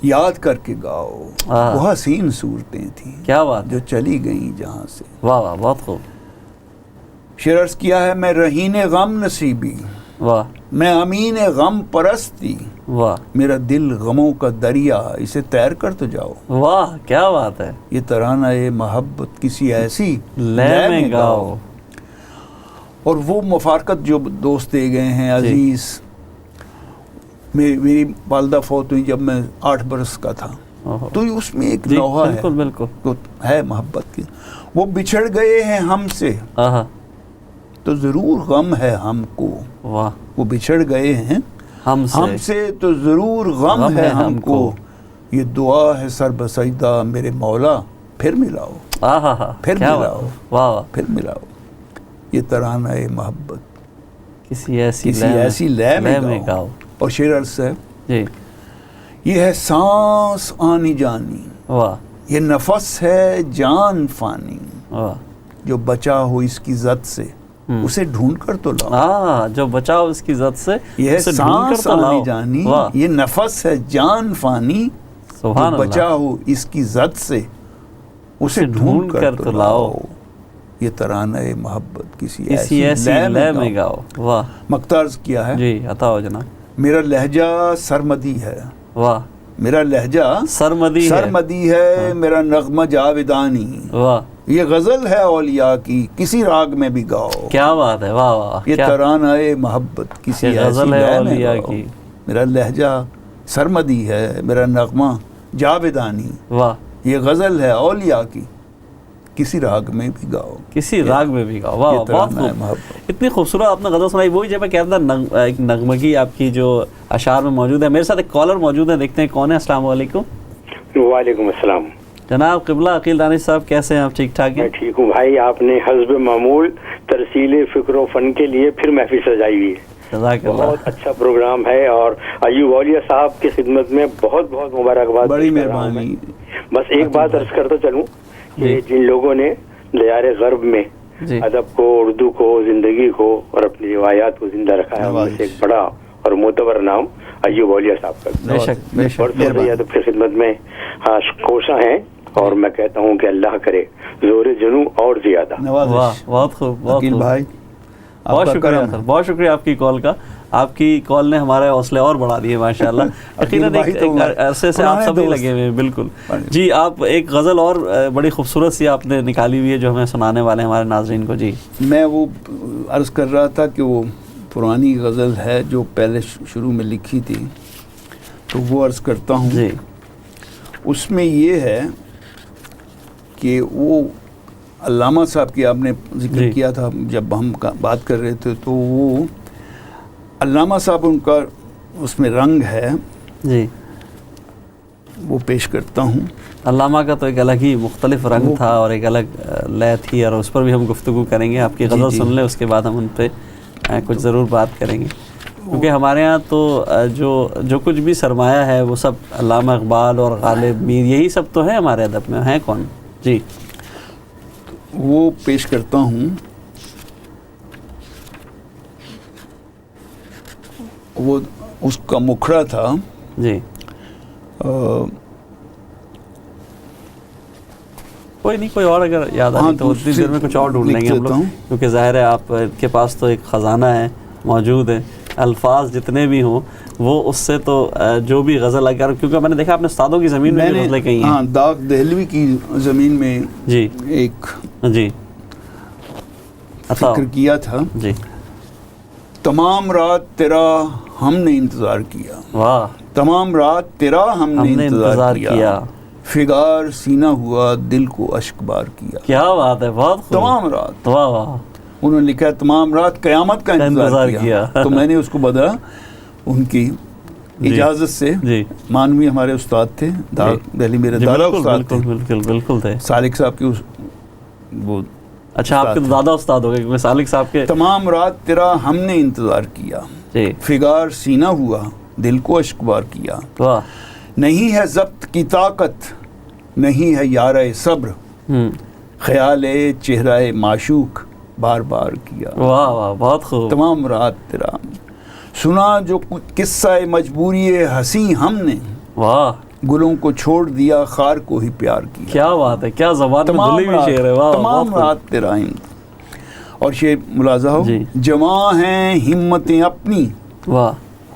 یاد کر کے گاؤ. وہ حسین صورتیں تھیں کیا بات جو چلی گئیں جہاں سے. واہ واہ بہت خوب. شعر عرض کیا ہے، میں رہین غم نصیبی، واہ میں امین غم پرستی، واہ میرا دل غموں کا دریا، اسے تیر کر تو جاؤ. واہ کیا بات ہے. یہ ترانہ محبت کسی ایسی لے میں گاؤ. اور وہ مفارقت جو دوست دے گئے ہیں عزیز. میری والدہ فوت ہوئی جب میں 8 برس کا تھا، تو اس میں ایک لوحہ ہے بالکل تو ہے محبت کی. وہ بچھڑ گئے ہیں ہم سے تو ضرور غم ہے ہم کو. واہ. وہ بچھڑ گئے ہیں ہم سے تو ضرور غم ہے ہم کو. یہ دعا ہے سر بسجدہ میرے مولا، پھر ملاؤ. پھر ملاؤ. واہ پھر ملاؤ. یہ ترانہ محبت کسی ایسی لے میں گاؤ. اور شعر عرض ہے، یہ ہے سانس آنی جانی، واہ یہ نفس ہے جان فانی، جو بچا ہو اس کی زد سے اسے ڈھونڈ کر تو لاؤ. جو بچاؤ اس کی ذات سے، یہ سانس آنی جانی، یہ نفس ہے جان فانی، جو بچا ہو اس کی زد سے اسے ڈھونڈ کر تو لاؤ. یہ ترانہ محبت کسی ایسی لے میں گاؤ. واہ. مقطع عرض کیا ہے، جی عطا ہو جناب. میرا لہجہ سرمدی ہے. واہ. میرا لہجہ سرمدی ہے، میرا نغمہ جاویدانی. واہ. یہ غزل ہے اولیاء کی، کسی راگ میں بھی گاؤ. کیا بات ہے. واہ واہ. یہ ترانہ محبت کسی غزل ہے اولیاء کی. میرا لہجہ سرمدی ہے، میرا نغمہ جاویدانی. واہ. یہ غزل ہے اولیاء کی، کسی راگ میں بھی گاؤ. کسی راگ میں بھی گاؤ. واہ بہت خوب. اتنی خوبصورت آپ نے غزل سنائی. وہی جب میں کہتا تھا ایک نغمگی آپ کی جو اشعار میں موجود ہے. میرے ساتھ ایک کالر موجود ہے، دیکھتے ہیں کون ہے. السلام علیکم. وعلیکم السلام جناب. قبلہ عقیل دانش صاحب کیسے ہیں آپ؟ ٹھیک ٹھاک ہیں؟ میں ٹھیک ہوں بھائی. آپ نے حسب معمول ترسیل فکر و فن کے لیے پھر محفل سجائی ہوئی ہے. بہت اچھا پروگرام ہے، اور ایوب اولیاء صاحب کی خدمت میں بہت بہت مبارکباد. بڑی مہربانی. بس ایک بات عرض کرتا چلوں کہ جن لوگوں نے دیار غرب میں ادب کو، اردو کو، زندگی کو اور اپنی روایات کو زندہ رکھا ہے، ان میں سے ایک بڑا اور معتبر نام ایوب اولیاء صاحب کا. اور ادب کی خدمت میں کوشاں ہیں، اور میں کہتا ہوں کہ اللہ کرے زور جنوں اور زیادہ. بہت خوب. عقیل بھائی بہت شکریہ سر، بہت شکریہ آپ کی کال کا. آپ کی کال نے ہمارے حوصلے اور بڑھا دیے ماشاء اللہ. یقیناً ایک عرصے سے آپ سبھی لگے ہوئے ہیں. بالکل جی. آپ ایک غزل اور بڑی خوبصورت سی آپ نے نکالی ہوئی ہے جو ہمیں سنانے والے ہیں ہمارے ناظرین کو. جی میں وہ عرض کر رہا تھا کہ وہ پرانی غزل ہے جو پہلے شروع میں لکھی تھی، تو وہ عرض کرتا ہوں. جی. اس میں یہ ہے کہ وہ علامہ صاحب کی آپ نے ذکر کیا تھا جب ہم بات کر رہے تھے، تو وہ علامہ صاحب ان کا اس میں رنگ ہے. جی. وہ پیش کرتا ہوں. علامہ کا تو ایک الگ ہی مختلف رنگ تھا اور ایک الگ لے تھی، اور اس پر بھی ہم گفتگو کریں گے. آپ کی غزل سن لیں، اس کے بعد ہم ان پہ کچھ ضرور بات کریں گے، کیونکہ ہمارے ہاں تو جو کچھ بھی سرمایہ ہے وہ سب علامہ اقبال اور غالب میر، یہی سب تو ہیں ہمارے ادب میں. ہیں کون؟ جی وہ پیش کرتا ہوں. وہ اس کا مکھڑا تھا. جی. کوئی نہیں، کوئی اور اگر یاد آئے تو اتنی دیر میں کچھ اور ڈھونڈ لیں گے ہم لوگ، کیونکہ ظاہر ہے آپ کے پاس تو ایک خزانہ ہے موجود ہے. الفاظ جتنے بھی ہوں وہ اس سے تو جو بھی غزل اگر، کیونکہ میں نے دیکھا آپ نے استادوں کی زمین میں بھی غزلیں کہی ہیں. ہاں، داغ دہلوی کی زمین میں جی ایک جی فکر کیا تھا. جی. تمام رات تیرا ہم نے انتظار کیا. واہ. تمام رات تیرا ہم نے انتظار کیا، فگار سینہ ہوا دل کو اشک بار کیا. کیا بات ہے، بہت خوب. تمام رات. واہ واہ. انہوں نے لکھا تمام رات قیامت کا انتظار کیا. تو میں نے اس کو بدلا ان کی اجازت سے. جی. مانوی ہمارے استاد تھے، داغ دہلی میرے دادا استاد تھے. بالکل بالکل تھے. سالک صاحب کی وہ. اچھا، آپ کے دادا استاد ہو گئے، کیونکہ سالک صاحب کے. تمام رات تیرا ہم نے انتظار کیا، فگار سینہ ہوا دل کو اشک بار کیا. واہ. نہیں ہے ضبط کی طاقت، نہیں ہے یارہ صبر، خیال چہرہ معشوق بار بار کیا. واہ واہ، بہت خوب. تمام رات تیرا سنا جو قصہ مجبوری ہنسی ہم نے. واہ. گلوں کو چھوڑ دیا خار کو ہی پیار کیا. کیا بات ہے، کیا زبان میں دھلی ہوئی شعر ہے. واہ. تمام رات تیرا. اور شعر ملاحظہ ہو. جمع ہیں ہمتیں اپنی. واہ.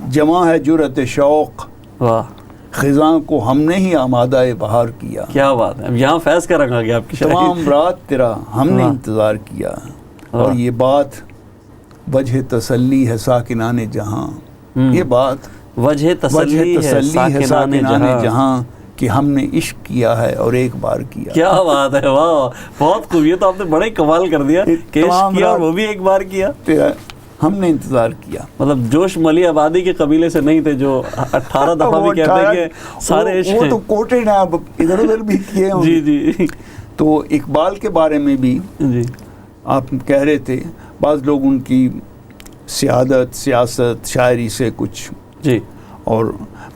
جمع ہے جرأت شوق. واہ. خزاں کو ہم نے ہی آمادہ بہار کیا. کیا بات ہے. اب یہاں فیض کا رنگ آ گیا آپ کی. تمام رات تیرا ہم نے انتظار کیا. اور یہ بات وجہ تسلی ہے ساکنان جہاں. یہ بات وجہ تسلی ہے ساکنان جہاں کہ ہم نے عشق کیا ہے اور ایک بار کیا. کیا بات ہے. واہ، بہت خوب. یہ تو آپ نے بڑا ہی کمال کر دیا کہ عشق کیا اور وہ بھی ایک بار کیا. ہم نے انتظار کیا. مطلب جوش ملی آبادی کے قبیلے سے نہیں تھے جو 18 دفعہ بھی کہتے ہیں کہ سارے عشق ہیں. وہ تو کوٹیڈ ہیں، اب ادھر ادھر بھی کیے ہیں. جی جی. تو اقبال کے بارے میں بھی جی آپ کہہ رہے تھے، بعض لوگ ان کی سیادت، سیاست، شاعری سے کچھ. جی. اور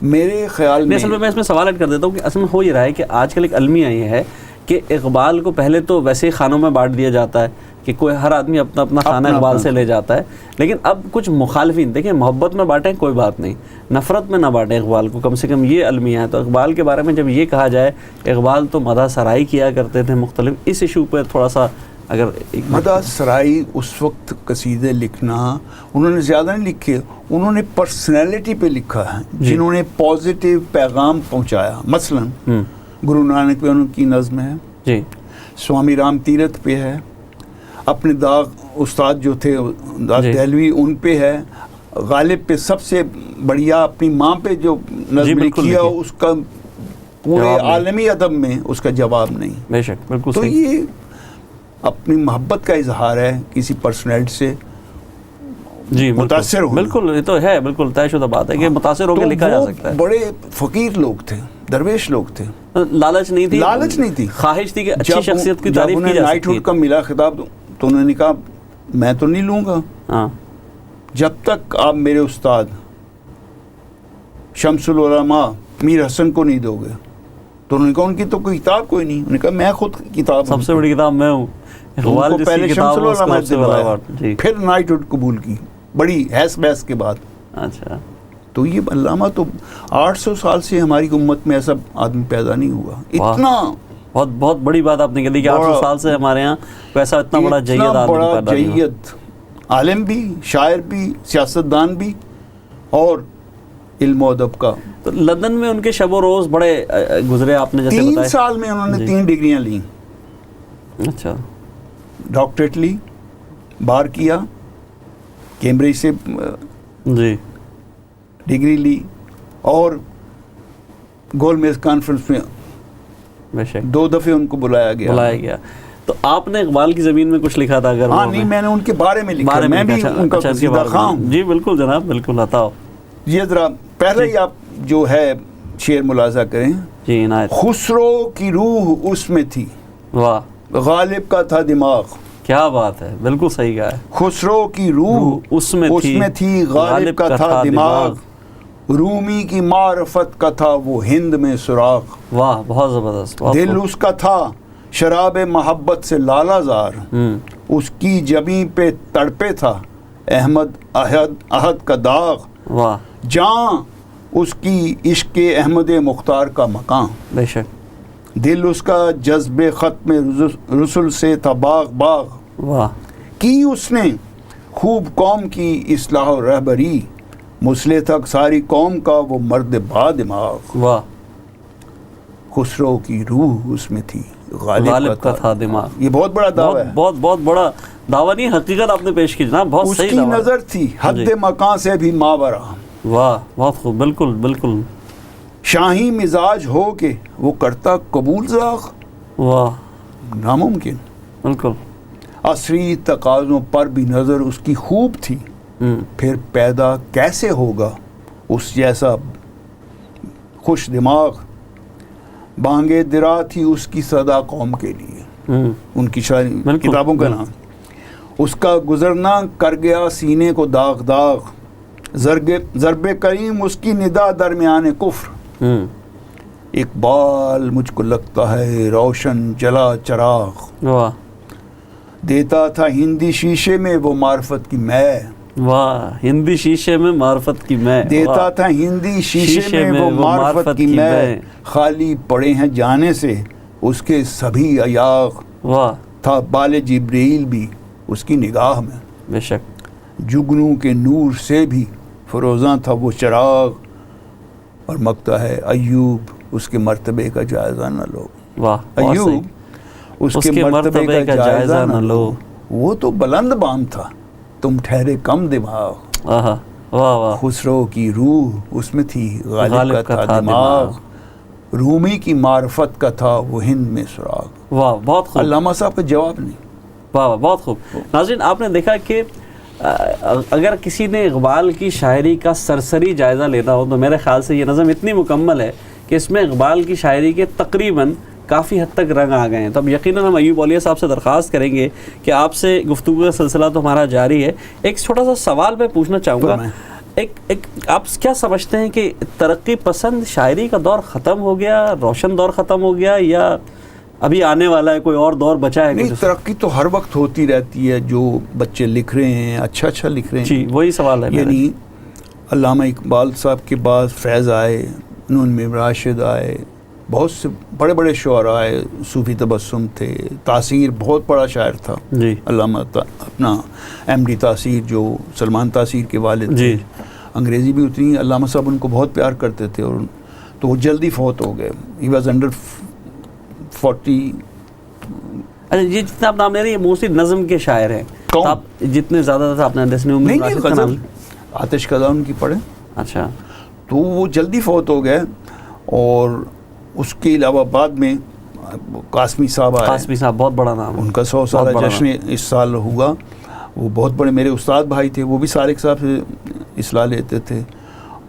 میرے خیال میں اصل میں اس میں سوال ایڈ کر دیتا ہوں کہ اصل میں ہو یہ رہا ہے کہ آج کل ایک المیہ یہ ہے کہ اقبال کو پہلے تو ویسے ہی خانوں میں بانٹ دیا جاتا ہے کہ کوئی ہر آدمی اپنا اپنا خانہ اقبال سے لے جاتا ہے، لیکن اب کچھ مخالفین دیکھیں محبت میں بانٹیں کوئی بات نہیں، نفرت میں نہ بانٹیں اقبال کو، کم سے کم یہ المیہ ہے. تو اقبال کے بارے میں جب یہ کہا جائے اقبال تو مدح سرائی کیا کرتے تھے مختلف، اس ایشو پہ تھوڑا سا اگر مدح سرائی اس وقت قصیدے لکھنا انہوں نے زیادہ نہیں لکھے، انہوں نے پرسنالٹی پہ لکھا ہے جنہوں نے پازیٹیو پیغام پہنچایا. مثلا گرو نانک پہ ان کی نظم ہے جی، سوامی رام تیرتھ پہ ہے، اپنے داغ استاد جو تھے داغ دہلوی ان پہ ہے، غالب پہ سب سے بڑھیا اپنی ماں پہ جو نظم لکھی ہے اس کا پورے عالمی ادب میں اس کا جواب نہیں. بے شک بالکل. تو یہ اپنی محبت کا اظہار ہے کسی پرسنالٹی سے جی متاثر ہو. بالکل یہ تو ہے، بالکل طے شدہ بات ہے کہ متاثر ہو کے لکھا جا سکتا ہے. بڑے فقیر لوگ تھے، درویش لوگ تھے، لالچ نہیں تھی، لالچ نہیں تھی، خواہش تھی کہ اچھی شخصیت کی تعریف کی جا سکتی. نائٹ ہوڈ کا ملا خطاب تو انہوں نے کہا میں تو نہیں لوں گا جب تک آپ میرے استاد شمس العلماء میر حسن کو نہیں دو گے. تو انہوں نے کہا ان کی تو کوئی کتاب کوئی نہیں. انہوں نے کہا میں خود کتاب، سب سے بڑی کتاب میں ہوں. پہلے شمس العلماء دلوایا، پھر نائٹ ہوڈ قبول کی بڑی حیث بحث کے بعد. اچھا. تو یہ علامہ تو 800 سال سے ہماری امت میں ایسا آدمی پیدا نہیں ہوا. اتنا بہت بہت بڑی بات آپ نے کہی کہ 800 سال سے ہمارے ہاں ویسا اتنا بڑا جید آدمی پیدا نہیں ہوا. عالم بھی, شاعر بھی, سیاستدان بھی اور علم و ادب کا. تو لندن میں ان کے شب و روز بڑے گزرے آپ نے جیسے 3 سال میں انہوں نے 3 ڈگریاں لیں. اچھا. ڈاکٹریٹ لی, بار کیا, کیمبرج سے جی ڈگری لی, اور گول میز کانفرنس میں بے شک 2 دفعے ان کو بلایا گیا. تو آپ نے اقبال کی زمین میں کچھ لکھا تھا اگر؟ ہاں نہیں, میں نے ان کے بارے میں لکھا, میں بھی ان کا قصیدہ خواں ہوں. جی بالکل جناب, بالکل بتاؤ. یہ ذرا پہلے ہی آپ جو ہے شعر ملاحظہ کریں. جی عنایت. خسرو کی روح اس میں تھی, واہ, غالب کا تھا دماغ. کیا بات ہے, بالکل صحیح کہا ہے. خسرو کی روح اس میں تھی, غالب کا تھا دماغ, رومی کی معرفت کا تھا وہ ہند میں سراغ. واہ, بہت زبردست. دل اس کا تھا شراب محبت سے لالا زار, اس کی جبیں پہ تڑپے تھا احمد احد کا داغ. واہ. جاں اس کی عشق احمد مختار کا مقام. بے شک. دل اس کا جذب ختم رسل سے تھا باغ باغ. واہ. کی اس نے خوب قوم کی اصلاح و رہبری, مسلح تک ساری قوم کا وہ مرد با دماغ. واہ. خسرو کی روح اس میں تھی, غالب کا تھا دماغ. یہ بہت بڑا دعویٰ ہے. بہت بہت بڑا دعویٰ نہیں, حقیقت آپ نے پیش کی جناب, بہت صحیح دعویٰ. اس کی نظر تھی حد مکان سے بھی ماورا. واہ, بہت خوب, بالکل بالکل. شاہی مزاج ہو کے وہ کرتا قبول زاغ. واہ, ناممکن. بالکل. عصری تقاضوں پر بھی نظر اس کی خوب تھی, پھر پیدا کیسے ہوگا اس جیسا خوش دماغ. بانگے درا تھی اس کی صدا قوم کے لیے, ان کی کتابوں کا نام. اس کا گزرنا کر گیا سینے کو داغ داغ, ضرب کریم اس کی ندا درمیان کفر. اقبال مجھ کو لگتا ہے روشن جلا چراغ. واہ. دیتا تھا ہندی شیشے میں وہ معرفت کی میں. واہ, ہندی شیشے میں معرفت کی میں. دیتا تھا ہندی شیشے میں وہ معرفت کی میں, خالی پڑے ہیں جانے سے اس کے سبھی ایاغ. واہ. تھا بال جبریل بھی اس کی نگاہ میں. بے شک. جگنوں کے نور سے بھی فروزاں تھا وہ چراغ, اور مکتا ہے ایوب اس کے مرتبے کا جائزہ نہ لو. واہ. ایوب اس کے مرتبے کا جائزہ نہ لو, وہ تو بلند بام تھا تم ٹھہرے کم دماغ. واہ واہ. خسرو کی روح اس میں تھی غالب کا تھا دماغ, رومی کی معرفت کا تھا وہ ہند میں سراغ. واہ, بہت خوب. علامہ صاحب کا جواب نہیں. واہ, بہت خوب. ناظرین, آپ نے دیکھا کہ اگر کسی نے اقبال کی شاعری کا سرسری جائزہ لینا ہو تو میرے خیال سے یہ نظم اتنی مکمل ہے کہ اس میں اقبال کی شاعری کے تقریباً کافی حد تک رنگ آ گئے ہیں. تو اب یقیناً ہم ایوب اولیا صاحب سے درخواست کریں گے کہ آپ سے گفتگو کا سلسلہ تو ہمارا جاری ہے. ایک چھوٹا سا سوال میں پوچھنا چاہوں گا, آپ کیا سمجھتے ہیں کہ ترقی پسند شاعری کا دور ختم ہو گیا, روشن دور ختم ہو گیا, یا ابھی آنے والا ہے, کوئی اور دور بچا ہے؟ نہیں, ترقی تو ہر وقت ہوتی رہتی ہے. جو بچے لکھ رہے ہیں اچھا لکھ رہے ہیں. جی وہی سوال ہے. یعنی علامہ اقبال صاحب کے بعد فیض آئے, نون میر راشد آئے, بہت سے بڑے بڑے شعراء آئے, صوفی تبسم تھے, تاثیر بہت بڑا شاعر تھا جی علامہ اپنا ایم ڈی تاثیر جو سلمان تاثیر کے والد تھے. انگریزی بھی اتنی, علامہ صاحب ان کو بہت پیار کرتے تھے, اور تو وہ جلدی فوت ہو گئے. He was under 40. اچھا, یہ جتنا آپ نام لے رہے ہیں یہ موسیقی نظم کے شاعر ہیں. آپ جتنے زیادہ تھا آپ نے نہیں غزل آتش قضا ان کی پڑھے. اچھا, تو وہ جلدی فوت ہو گئے. اور اس کے علاوہ بعد میں قاسمی صاحب آئے. قاسمی صاحب بہت بڑا نام, ان کا 100 سالہ جشن اس سال ہوا. وہ بہت بڑے میرے استاد بھائی تھے, وہ بھی سارق صاحب سے اصلاح لیتے تھے.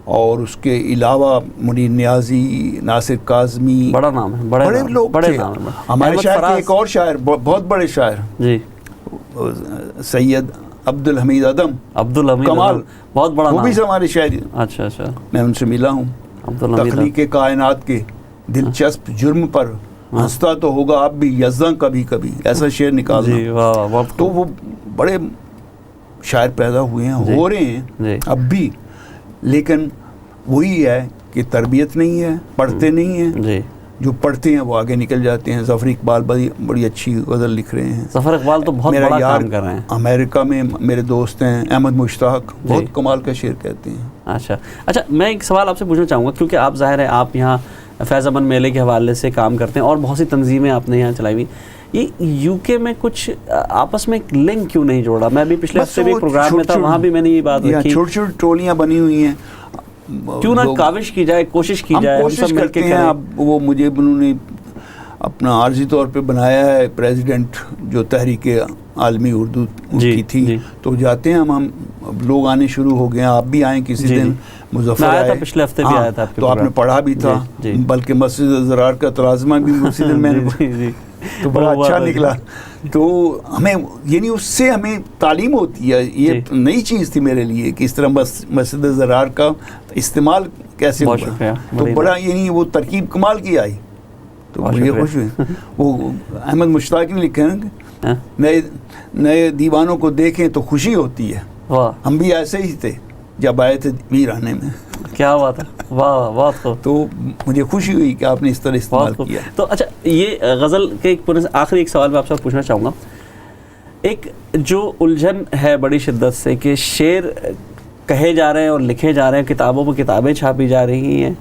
اور اس کے علاوہ منیر نیازی, ناصر کاظمی, بڑا نام ہے, بڑے لوگ تھے. ہمارے شاعر کے ایک اور شاعر, بہت بڑے شاعر جی, سید عبدالحمید ادم, کمال, بہت بڑا, وہ بھی ہمارے شاعر. اچھا اچھا, میں ان سے ملا ہوں. تخلیق کائنات کے دلچسپ جرم پر ہنستا تو ہوگا اب بھی یزداں کبھی کبھی, ایسا شعر نکالنا. تو وہ بڑے شاعر پیدا ہوئے ہیں, ہو رہے ہیں اب بھی, لیکن وہی ہے کہ تربیت نہیں ہے, پڑھتے نہیں ہیں, جو پڑھتے ہیں وہ آگے نکل جاتے ہیں. ظفر اقبال بڑی اچھی غزل لکھ رہے ہیں. ظفر اقبال تو بہت بڑا کام کر رہے ہیں. امریکہ میں میرے دوست ہیں احمد مشتاق, بہت کمال کا شعر کہتے ہیں. اچھا میں ایک سوال آپ سے پوچھنا چاہوں گا, کیونکہ آپ ظاہر ہے آپ یہاں فیض امن میلے کے حوالے سے کام کرتے ہیں اور بہت سی تنظیمیں آپ نے یہاں چلائی ہوئی. یہ یو کے میں کچھ آپس میں ایک لنک کیوں نہیں جوڑا؟ میں بھی پچھلے ہفتے بھی پروگرام میں تھا, وہاں بھی میں نے یہ بات رکھی, چھوٹی چھوٹی ٹولیاں بنی ہوئی ہیں, کیوں نہ کاوش کی جائے, کوشش کی جائے. ہم کوشش کرتے ہیں. اب وہ مجھے انہوں نے اپنا عارضی طور پہ بنایا ہے پریزیڈنٹ جو تحریک عالمی اردو کی تھی, تو جاتے ہیں ہم لوگ آنے شروع ہو گئے ہیں. آپ بھی آئیں کسی دن, مظفر آئے, پچھلے ہفتے بھی آیا تھا, تو آپ نے پڑھا بھی تھا, بلکہ مسجد زرار کا تراجمہ بھی اسی دن میں نے, تو بڑا اچھا نکلا. تو ہمیں یعنی اس سے ہمیں تعلیم ہوتی ہے. یہ نئی چیز تھی میرے لیے کہ اس طرح مسجد زرار کا استعمال کیسے ہوگا, تو بڑا یعنی وہ ترکیب کمال کی آئی, تو مجھے خوش ہوئے. وہ احمد مشتاق نے لکھا ہے نئے دیوانوں کو دیکھیں تو خوشی ہوتی ہے. ہم بھی ایسے ہی تھے جب آئے تھے ویرانے میں. کیا بات ہے, واہ بہت خوب. تو مجھے خوشی ہوئی کہ آپ نے اس طرح استعمال کیا. تو اچھا, یہ غزل کے آخری ایک سوال میں آپ سے پوچھنا چاہوں گا. ایک جو الجھن ہے بڑی شدت سے کہ شعر کہے جا رہے ہیں اور لکھے جا رہے ہیں, کتابوں میں کتابیں چھاپی جا رہی ہیں,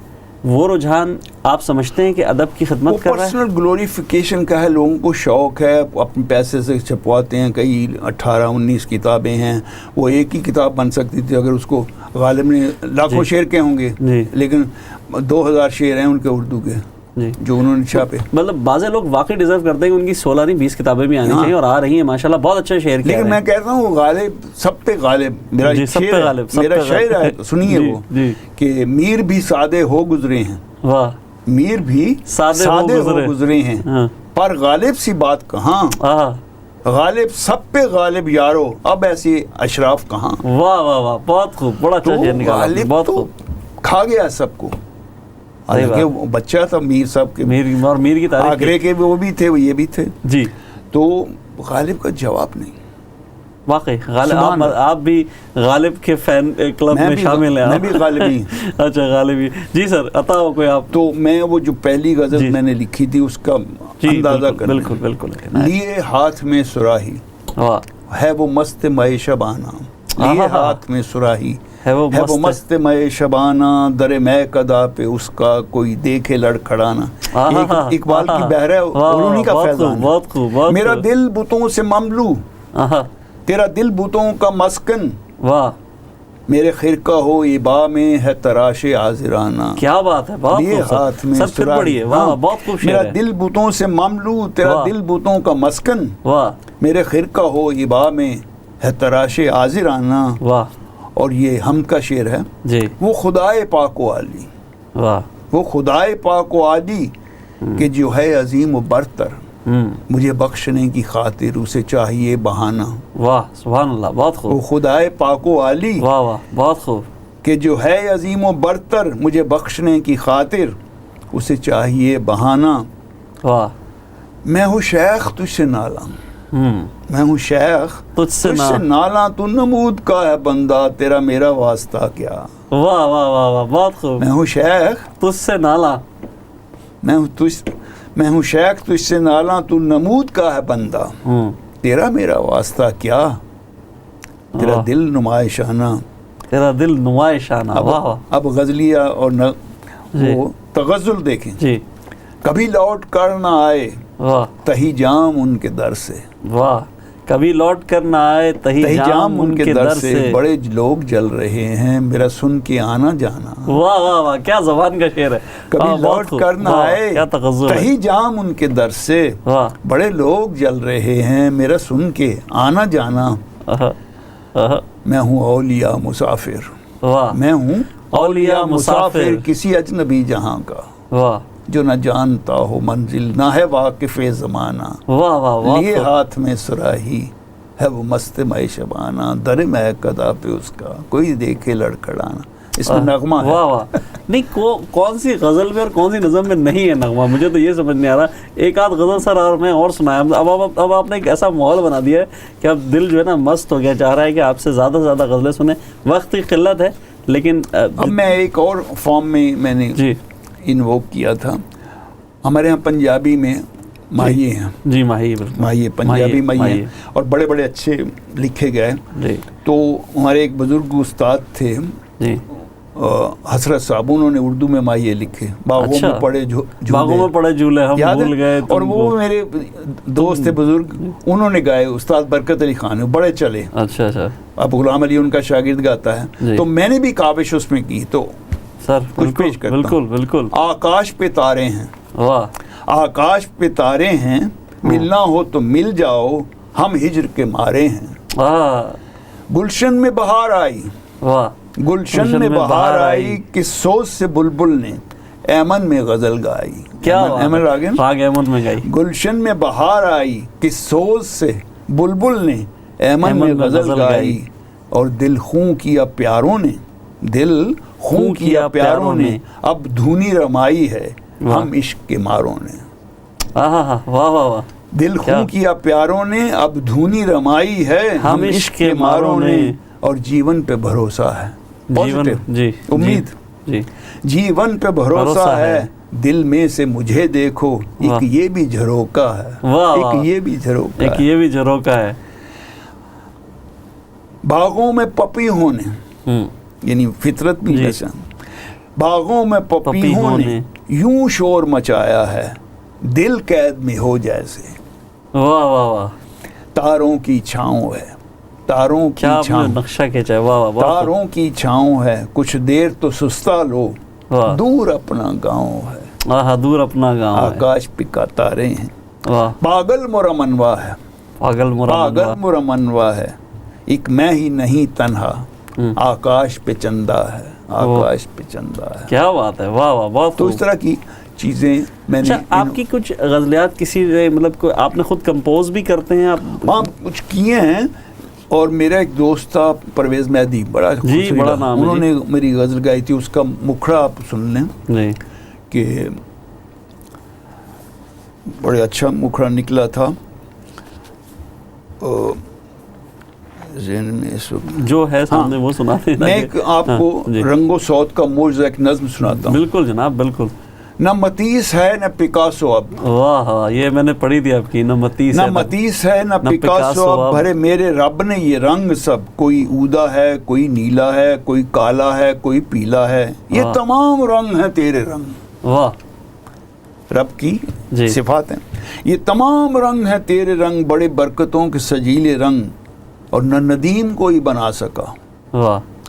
وہ رجحان آپ سمجھتے ہیں کہ ادب کی خدمت کر رہا ہے؟ پرسنل گلوریفیکیشن کا ہے, لوگوں کو شوق ہے, اپنے پیسے سے چھپواتے ہیں. کئی 18-19 کتابیں ہیں, وہ ایک ہی کتاب بن سکتی تھی اگر اس کو غالب نے لاکھوں شعر کے ہوں گے, لیکن 2000 شعر ہیں ان کے اردو کے جو انہوں نے چھاپے. مطلب بعض لوگ واقعی ڈیزرو کرتے ہیں کہ ان کی 16 نہیں 20 کتابیں بھی آنی چاہیے, اور آ رہی ہیں ماشاءاللہ, بہت اچھے شعر. لیکن میں کہتا ہوں غالب سب پہ غالب, میرا شعر ہے, سنیے وہ کہ میر بھی سادے ہو گزرے ہیں, میر بھی سادے ہو گزرے ہیں, پر غالب سی بات کہاں, غالب سب پہ غالب یارو, اب ایسے اشراف کہاں. واہ واہ واہ, بہت خوب, بڑا اچھا شعر نکالا. غالب تو کھا گیا سب کو. بچہ تھا میر صاحب کے, اور میر کی تاریخ آگرے کے وہ بھی تھے, یہ بھی تھے جی. تو غالب کا جواب نہیں. واقعی غالب, آپ بھی غالب کے فین کلب میں شامل ہیں؟ میں بھی غالبی. اچھا غالبی, جی سر عطا ہو کوئی آپ. تو میں وہ جو پہلی غزل میں نے لکھی تھی اس کا اندازہ کریں. بالکل بالکل. لیے ہاتھ میں سراہی ہے وہ مست مئے شبانہ, لیے ہاتھ میں سراہی ہے وہ مست مئے شبانہ, در میں قدا پہ اس کا کوئی دیکھے لڑکھڑانا. اقبال کی بہر ہے, انہی کا فیضان. میرا دل بتوں سے مملو, تیرا دل بتوں کا مسکن, میرے خرقہ ہو عبا میں ہے تراش عاذرانہ. کیا بات ہے, لیے ہاتھ میں سراہی, میرا دل بتوں سے مملو, تیرا دل بتوں کا مسکن, میرے خرقہ ہو عبا میں ہے تراش عاذرانہ. اور یہ ہم کا شعر ہے جی. وہ خدائے پاک و عالی, وہ خدائے پاک و عالی کہ جو ہے عظیم و برتر, مجھے بخشنے کی خاطر اسے چاہیے بہانہ. واہ سبحان اللہ, بہت خوب. وہ خدائے پاک و عالی, واہ واہ بہت خوب, کہ جو ہے عظیم و برتر, مجھے بخشنے کی خاطر اسے چاہیے بہانہ. واہ. میں ہوں شیخ تجھ سے نالاں, میں ہوں شیخ تجھ سے نالاں, تو نمود کا ہے بندہ, تیرا میرا واسطہ کیا. واہ واہ واہ بہت خوب. میں ہوں شیخ تجھ سے نالاں, میں ہوں شیخ تجھ سے نالاں, تو نمود کا ہے بندہ, تیرا میرا واسطہ کیا. تیرا دل نمائشانہ, تیرا دل نمائشانہ. اب غزلیہ اور وہ تغزل دیکھیں. کبھی لوٹ کر نہ آئے تہی جام ان کے در سے, واہ, کبھی لوٹ کر نہ آئے تہی جام ان کے در سے, بڑے لوگ جل رہے ہیں میرا سن کے آنا جانا. واہ واہ واہ, کیا زبان کا شعر ہے. کبھی لوٹ کر نہ آئے تہی جام ان کے در سے, بڑے لوگ جل رہے ہیں میرا سن کے آنا جانا. میں ہوں اولیاء مسافر, میں ہوں اولیاء مسافر, کسی اجنبی جہاں کا, جو نہ جانتا ہو منزل, نہ ہے واقف زمانہ. لیے ہاتھ میں سراہی ہے وہ مست مئے شبانہ, در میں قدا پہ اس کا کوئی دیکھے لڑکھڑانا. اس میں نغمہ ہے. واہ واہ. نہیں کون سی غزل میں اور کون سی نظم میں نہیں ہے نغمہ, مجھے تو یہ سمجھ نہیں آ رہا. ایک آدھ غزل سر اور میں اور سنایا, اب آپ نے ایک ایسا ماحول بنا دیا ہے کہ اب دل جو ہے نا مست ہو گیا, چاہ رہا ہے کہ آپ سے زیادہ سے زیادہ غزلیں سنیں. وقت کی قلت ہے, لیکن اب میں ایک اور فارم میں نے انووک کیا تھا. ہمارے یہاں پنجابی میں ماہیے ہیں جی، ماہیے پنجابی ماہیے اور بڑے بڑے اچھے لکھے گئے. تو ہمارے ایک بزرگ استاد تھے حسرت صاحب, انہوں نے اردو میں ماہیے لکھے. باغوں میں پڑے جھولے ہم بھول گئے. اور وہ میرے دوست تھے بزرگ, انہوں نے گائے, استاد برکت علی خان, بڑے چلے. اچھا. اب غلام علی ان کا شاگرد گاتا ہے. تو میں نے بھی کاوش اس میں کی, تو سر کچھ پیش کرتا ہوں. بالکل. آکاش پہ تارے ہیں, آکاش پہ تارے ہیں, ملنا ہو تو مل جاؤ, ہم ہجر کے مارے ہیں. گلشن میں بہار آئی, گلشن میں بہار آئی, کس سوز سے بلبل نے ایمن میں غزل گائی. کیا ایمن راگ ایمن میں گائی. گلشن میں بہار آئی, کس سوز سے بلبل نے ایمن میں غزل گائی. اور دل خوں کیا پیاروں نے, دل خوں کیا پیاروں نے, اب دھونی رمائی ہے ہم عشق کے ماروں نے. واہ. دل خوں کیا پیاروں نے, اب دھونی رمائی ہے ہم عشق کے ماروں نے. اور جیون پہ بھروسہ ہے, امید, جیون پہ بھروسہ ہے, دل میں سے مجھے دیکھو, ایک یہ بھی جھروکا ہے, ایک یہ بھی جھروکا ہے, ایک یہ بھی جھروکا ہے. باغوں میں پپیہوں نے, یعنی فطرت بھی جیسا, باغوں میں پپیہوں نے یوں شور مچایا ہے, دل قید میں ہو جیسے. واہ. تاروں کی چھاؤں ہے, تاروں کی چھاؤں, نقشہ کھینچا ہے. واہ. تاروں کی چھاؤں ہے, کچھ دیر تو سستا لو, دور اپنا گاؤں ہے. دور اپنا گاؤں, آکاش پہ تارے ہیں. پاگل مرمنوا ہے, پاگل مرمنوا ہے, ایک میں ہی نہیں تنہا, آکاش پہ چندہ ہے, آکاش پہ چندہ ہے. کیا بات ہے. واہ. بہت. تو اس طرح کی چیزیں میں نے. آپ کی کچھ غزلیات کسی مطلب آپ نے خود کمپوز بھی کرتے ہیں آپ؟ ہاں, کچھ کیے ہیں. اور میرا ایک دوست تھا پرویز مہدی, بڑا نام, انہوں نے میری غزل گائی تھی. اس کا مکھڑا آپ سن لیں کہ بڑے اچھا مکھڑا نکلا تھا. ذہن میں جو ہے سامنے وہ سنا دیں. میں آپ کو رنگ و سوت کا موجزہ ایک نظم سناتا ہوں. بالکل جناب, بالکل. نہ متیس ہے نہ پکاسو اب. واہ, یہ میں نے پڑھی تھی آپ کی. نہ متیس ہے نہ پکاسو اب, بھرے میرے رب نے یہ رنگ سب. کوئی اودا ہے, کوئی نیلا ہے, کوئی کالا ہے, کوئی پیلا ہے, یہ تمام رنگ ہیں تیرے رنگ. واہ. رب کی صفات ہیں. یہ تمام رنگ ہیں تیرے رنگ, بڑے برکتوں کے سجیلے رنگ. اور نہ ندیم کوئی بنا سکا,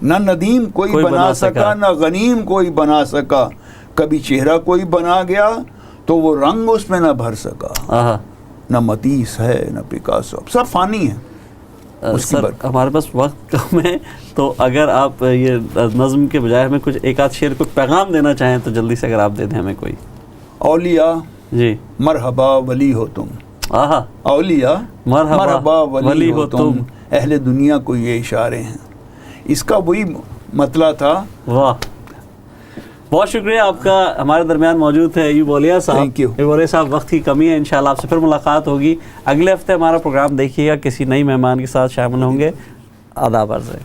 نہ ندیم کوئی بنا سکا, نہ غنیم کوئی بنا سکا. کبھی چہرہ کوئی بنا گیا تو وہ رنگ اس میں نہ بھر سکا. نہ متیس ہے نہ پکاسو, سب فانی ہے. سر ہمارے پاس وقت کم ہے, تو اگر آپ یہ نظم کے بجائے ہمیں کچھ ایک آدھ شعر کو پیغام دینا چاہیں تو جلدی سے اگر آپ دے دیں ہمیں کوئی. اولیاء جی مرحبا ولی ہو تم, اولیاء مرحبا ولی ہو تم, اہل دنیا کو یہ اشارے ہیں. اس کا وہی مطلب تھا. واہ, بہت شکریہ آپ کا. ہمارے درمیان موجود تھے ایوب اولیا صاحب. ایوب اولیا صاحب, وقت کی کمی ہے, انشاءاللہ آپ سے پھر ملاقات ہوگی. اگلے ہفتے ہمارا پروگرام دیکھیے گا, کسی نئی مہمان کے ساتھ شامل ہوں گے. آداب عرض ہے.